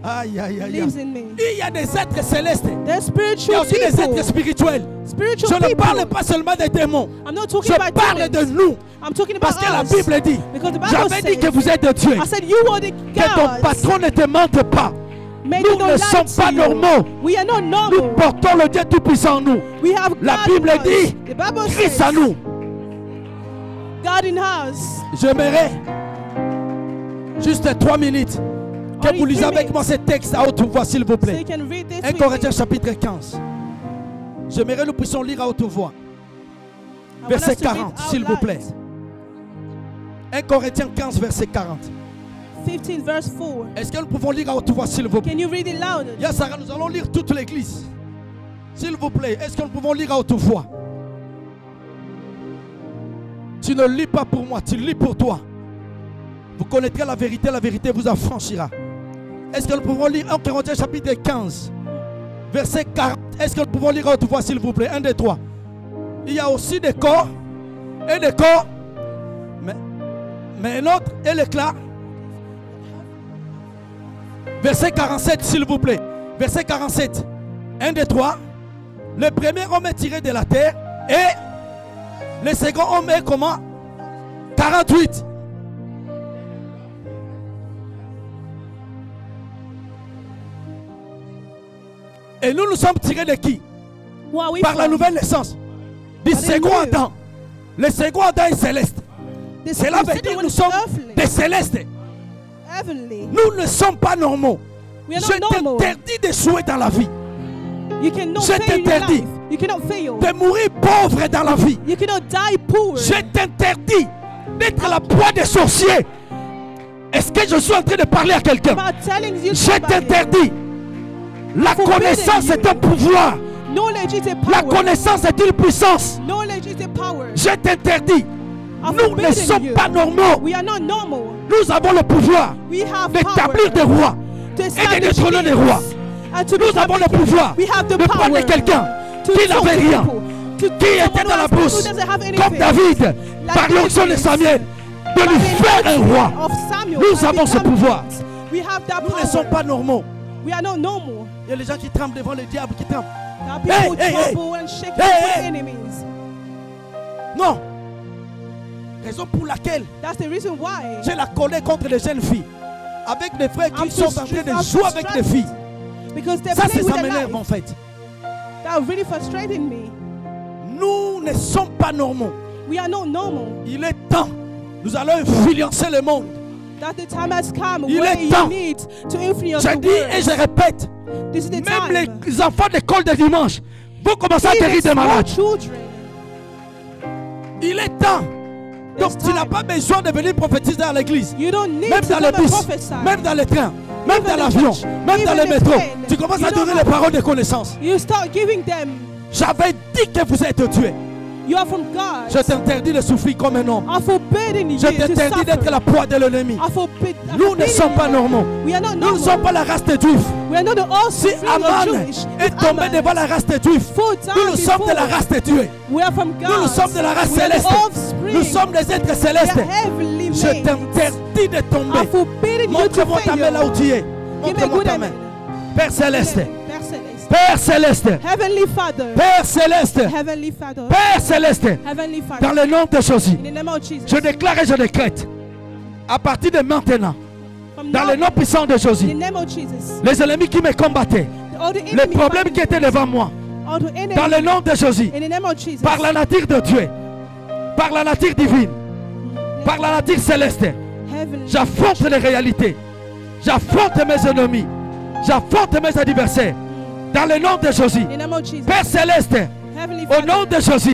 Speaker 1: Aïe, aïe,
Speaker 2: He
Speaker 1: aïe,
Speaker 2: lives
Speaker 1: aïe.
Speaker 2: in me.
Speaker 1: Il y a des êtres célestes.
Speaker 2: There's
Speaker 1: Il y a
Speaker 2: spiritual
Speaker 1: aussi des êtres
Speaker 2: people.
Speaker 1: spirituels.
Speaker 2: Spiritual
Speaker 1: Je ne parle
Speaker 2: people.
Speaker 1: pas seulement des démons.
Speaker 2: I'm not talking
Speaker 1: Je
Speaker 2: about
Speaker 1: parle de
Speaker 2: demons.
Speaker 1: nous.
Speaker 2: I'm talking
Speaker 1: Parce
Speaker 2: about
Speaker 1: que la
Speaker 2: us.
Speaker 1: Bible dit,
Speaker 2: Because the Bible
Speaker 1: j'avais dit
Speaker 2: says,
Speaker 1: que vous êtes de Dieu.
Speaker 2: I said you are the
Speaker 1: Que ton
Speaker 2: gods.
Speaker 1: patron ne te mente pas.
Speaker 2: May
Speaker 1: Nous
Speaker 2: you not
Speaker 1: ne
Speaker 2: lie
Speaker 1: sommes
Speaker 2: to
Speaker 1: pas
Speaker 2: you.
Speaker 1: normaux.
Speaker 2: We are not
Speaker 1: Nous
Speaker 2: normal.
Speaker 1: portons le Dieu Tout-Puissant en nous.
Speaker 2: We have
Speaker 1: La
Speaker 2: God
Speaker 1: Bible
Speaker 2: in us.
Speaker 1: dit,
Speaker 2: The Bible
Speaker 1: Christ
Speaker 2: says
Speaker 1: en nous.
Speaker 2: God in us.
Speaker 1: J'aimerais juste 3 minutes que
Speaker 2: Only
Speaker 1: vous lisez
Speaker 2: 3
Speaker 1: avec moi ce texte à haute voix, s'il vous
Speaker 2: So
Speaker 1: plaît.
Speaker 2: you can read this
Speaker 1: 1
Speaker 2: with
Speaker 1: Corinthiens
Speaker 2: me.
Speaker 1: chapitre 15. J'aimerais nous puissions lire à haute voix.
Speaker 2: I want
Speaker 1: Verset
Speaker 2: us to read
Speaker 1: 40,
Speaker 2: out
Speaker 1: s'il vous
Speaker 2: loud.
Speaker 1: plaît. 1 Corinthiens 15, verset 40.
Speaker 2: 15 verse 4.
Speaker 1: Est-ce que nous pouvons lire à haute voix, s'il vous plaît?
Speaker 2: Can you read it louder?
Speaker 1: Yes, Sarah, nous allons lire toute l'église. S'il vous plaît, est-ce que nous pouvons lire à haute voix? Tu ne lis pas pour moi, tu lis pour toi. Vous connaîtrez la vérité vous affranchira. Est-ce que nous pouvons lire 1 Corinthiens chapitre 15, verset 40? Est-ce que nous pouvons lire à haute voix, s'il vous plaît? 1, 2, 3. Il y a aussi des corps et des corps, mais un autre est l'éclat. Verset 47, s'il vous plaît. Verset 47. 1, 2, 3. Le premier homme est tiré de la terre et le second homme est comment? 48. Et nous sommes tirés de qui?
Speaker 2: Who are we
Speaker 1: Par la
Speaker 2: from?
Speaker 1: nouvelle naissance. Du second Adam. Le second Adam est céleste.
Speaker 2: The
Speaker 1: Cela veut
Speaker 2: second
Speaker 1: dire que
Speaker 2: one
Speaker 1: nous
Speaker 2: is
Speaker 1: sommes
Speaker 2: earthly.
Speaker 1: des célestes.
Speaker 2: Heavenly.
Speaker 1: Nous ne sommes pas normaux.
Speaker 2: We are
Speaker 1: Je
Speaker 2: not normal.
Speaker 1: t'interdis d'échouer dans la vie.
Speaker 2: You cannot
Speaker 1: Je
Speaker 2: fail in your
Speaker 1: t'interdis.
Speaker 2: life. You cannot fail.
Speaker 1: De mourir pauvre dans la vie.
Speaker 2: You cannot die poor.
Speaker 1: Je t'interdis d'être à la proie des sorciers. Est-ce que je suis en train de parler à quelqu'un?
Speaker 2: I'm telling you
Speaker 1: Je
Speaker 2: somebody.
Speaker 1: t'interdis. La connaissance est un pouvoir.
Speaker 2: Knowledge is a
Speaker 1: La
Speaker 2: power.
Speaker 1: connaissance est une puissance.
Speaker 2: Knowledge is a power.
Speaker 1: Je t'interdis.
Speaker 2: I'm
Speaker 1: Nous ne
Speaker 2: forbidding
Speaker 1: sommes
Speaker 2: you.
Speaker 1: pas normaux.
Speaker 2: We are not normal.
Speaker 1: Nous avons le pouvoir
Speaker 2: We have
Speaker 1: d'établir des
Speaker 2: power
Speaker 1: rois
Speaker 2: to
Speaker 1: et de
Speaker 2: establish
Speaker 1: détrôner des
Speaker 2: kings
Speaker 1: rois.
Speaker 2: and to
Speaker 1: Nous avons le pouvoir
Speaker 2: We have the
Speaker 1: de prendre
Speaker 2: power
Speaker 1: quelqu'un
Speaker 2: to
Speaker 1: qui
Speaker 2: talk
Speaker 1: n'avait
Speaker 2: to
Speaker 1: rien,
Speaker 2: people, to
Speaker 1: qui était
Speaker 2: someone
Speaker 1: dans la
Speaker 2: who
Speaker 1: brousse,
Speaker 2: doesn't have anything.
Speaker 1: comme David, par l'onction de Samuel, de lui faire un roi.
Speaker 2: Of Samuel
Speaker 1: Nous
Speaker 2: and
Speaker 1: avons ce
Speaker 2: become
Speaker 1: pouvoir.
Speaker 2: kings. We have that
Speaker 1: Nous ne sommes
Speaker 2: power.
Speaker 1: pas normaux.
Speaker 2: We are not normal.
Speaker 1: Il y a les gens qui tremblent devant le diable, qui tremblent.
Speaker 2: There are people
Speaker 1: Hey, hey,
Speaker 2: trouble and shaking
Speaker 1: Hey,
Speaker 2: for
Speaker 1: hey.
Speaker 2: enemies.
Speaker 1: Non. Raison pour laquelle
Speaker 2: That's the reason why
Speaker 1: j'ai la colère contre les jeunes filles. Avec des frères qui
Speaker 2: I'm
Speaker 1: sont en train de
Speaker 2: I'm
Speaker 1: jouer avec des filles.
Speaker 2: because they're
Speaker 1: Ça,
Speaker 2: playing with
Speaker 1: ça
Speaker 2: their
Speaker 1: m'énerve
Speaker 2: life.
Speaker 1: en fait.
Speaker 2: That really frustrating me.
Speaker 1: Nous ne sommes pas normaux.
Speaker 2: We are not normal.
Speaker 1: Il est temps. Nous allons influencer le monde.
Speaker 2: That the time has come
Speaker 1: Il
Speaker 2: where
Speaker 1: est
Speaker 2: you
Speaker 1: temps.
Speaker 2: need to influence
Speaker 1: Je
Speaker 2: the
Speaker 1: dis et
Speaker 2: world.
Speaker 1: je répète.
Speaker 2: This is the
Speaker 1: Même
Speaker 2: time.
Speaker 1: les enfants d'école de dimanche vont commencer à
Speaker 2: Even
Speaker 1: guérir des
Speaker 2: small
Speaker 1: malades.
Speaker 2: children.
Speaker 1: Il est temps. Donc
Speaker 2: There's
Speaker 1: tu n'as
Speaker 2: time.
Speaker 1: pas besoin de venir prophétiser à l'église.
Speaker 2: You don't need
Speaker 1: Même
Speaker 2: to
Speaker 1: dans
Speaker 2: come
Speaker 1: les
Speaker 2: and
Speaker 1: bus,
Speaker 2: prophesy.
Speaker 1: même dans les trains, même
Speaker 2: Even
Speaker 1: dans
Speaker 2: the
Speaker 1: l'avion,
Speaker 2: church,
Speaker 1: même dans
Speaker 2: even
Speaker 1: le
Speaker 2: the
Speaker 1: métro.
Speaker 2: train.
Speaker 1: Tu commences
Speaker 2: You
Speaker 1: à
Speaker 2: don't
Speaker 1: donner
Speaker 2: have-
Speaker 1: les paroles de connaissance.
Speaker 2: You start giving them.
Speaker 1: J'avais dit que vous êtes Dieu.
Speaker 2: You are from God.
Speaker 1: Je t'interdis de souffrir comme un homme.
Speaker 2: I forbidden you
Speaker 1: Je
Speaker 2: to
Speaker 1: t'interdis d'être
Speaker 2: suffer.
Speaker 1: la proie de l'ennemi.
Speaker 2: I forbid. I
Speaker 1: Nous ne
Speaker 2: forbid
Speaker 1: sommes pas
Speaker 2: you.
Speaker 1: normaux.
Speaker 2: We are not
Speaker 1: Nous ne
Speaker 2: normal.
Speaker 1: sommes pas la race des Juifs.
Speaker 2: We are not the
Speaker 1: Si
Speaker 2: offspring
Speaker 1: Aman
Speaker 2: of Jewish.
Speaker 1: est
Speaker 2: If
Speaker 1: tombé
Speaker 2: Aman
Speaker 1: devant la race des Juifs,
Speaker 2: fall down
Speaker 1: nous sommes de la
Speaker 2: before,
Speaker 1: race des Dieu.
Speaker 2: we are from God.
Speaker 1: Nous sommes de la race
Speaker 2: We are the
Speaker 1: céleste.
Speaker 2: offspring.
Speaker 1: Nous sommes des êtres
Speaker 2: We
Speaker 1: célestes.
Speaker 2: are heavenly
Speaker 1: Je
Speaker 2: made.
Speaker 1: t'interdis de
Speaker 2: I
Speaker 1: tomber.
Speaker 2: forbidden you to
Speaker 1: Montre-moi ta main là où
Speaker 2: fail.
Speaker 1: tu es.
Speaker 2: Give me a
Speaker 1: Montre-moi
Speaker 2: good
Speaker 1: ta main.
Speaker 2: amen.
Speaker 1: Père céleste.
Speaker 2: Père céleste.
Speaker 1: Père céleste.
Speaker 2: Heavenly Father.
Speaker 1: Père céleste.
Speaker 2: Heavenly Father.
Speaker 1: Père céleste.
Speaker 2: Heavenly
Speaker 1: Dans
Speaker 2: Father.
Speaker 1: le nom de Jésus.
Speaker 2: In the name of Jesus.
Speaker 1: Je déclare et je décrète. À partir de maintenant.
Speaker 2: From
Speaker 1: Dans
Speaker 2: now,
Speaker 1: le nom puissant de
Speaker 2: in the
Speaker 1: Jésus.
Speaker 2: name of Jesus.
Speaker 1: Les ennemis qui me combattaient.
Speaker 2: All the
Speaker 1: Les
Speaker 2: enemy
Speaker 1: problèmes
Speaker 2: fighting
Speaker 1: qui étaient devant moi.
Speaker 2: all the enemy
Speaker 1: Dans le nom de Jésus.
Speaker 2: in the name of Jesus.
Speaker 1: Par la nature de Dieu. Par la nature divine. Par la nature céleste.
Speaker 2: Heavenly.
Speaker 1: J'affronte les réalités. J'affronte mes ennemis. J'affronte mes adversaires. Dans le nom de Jésus.
Speaker 2: In the name of Jesus.
Speaker 1: Père céleste.
Speaker 2: Heavenly
Speaker 1: Au nom
Speaker 2: Father.
Speaker 1: de Jésus.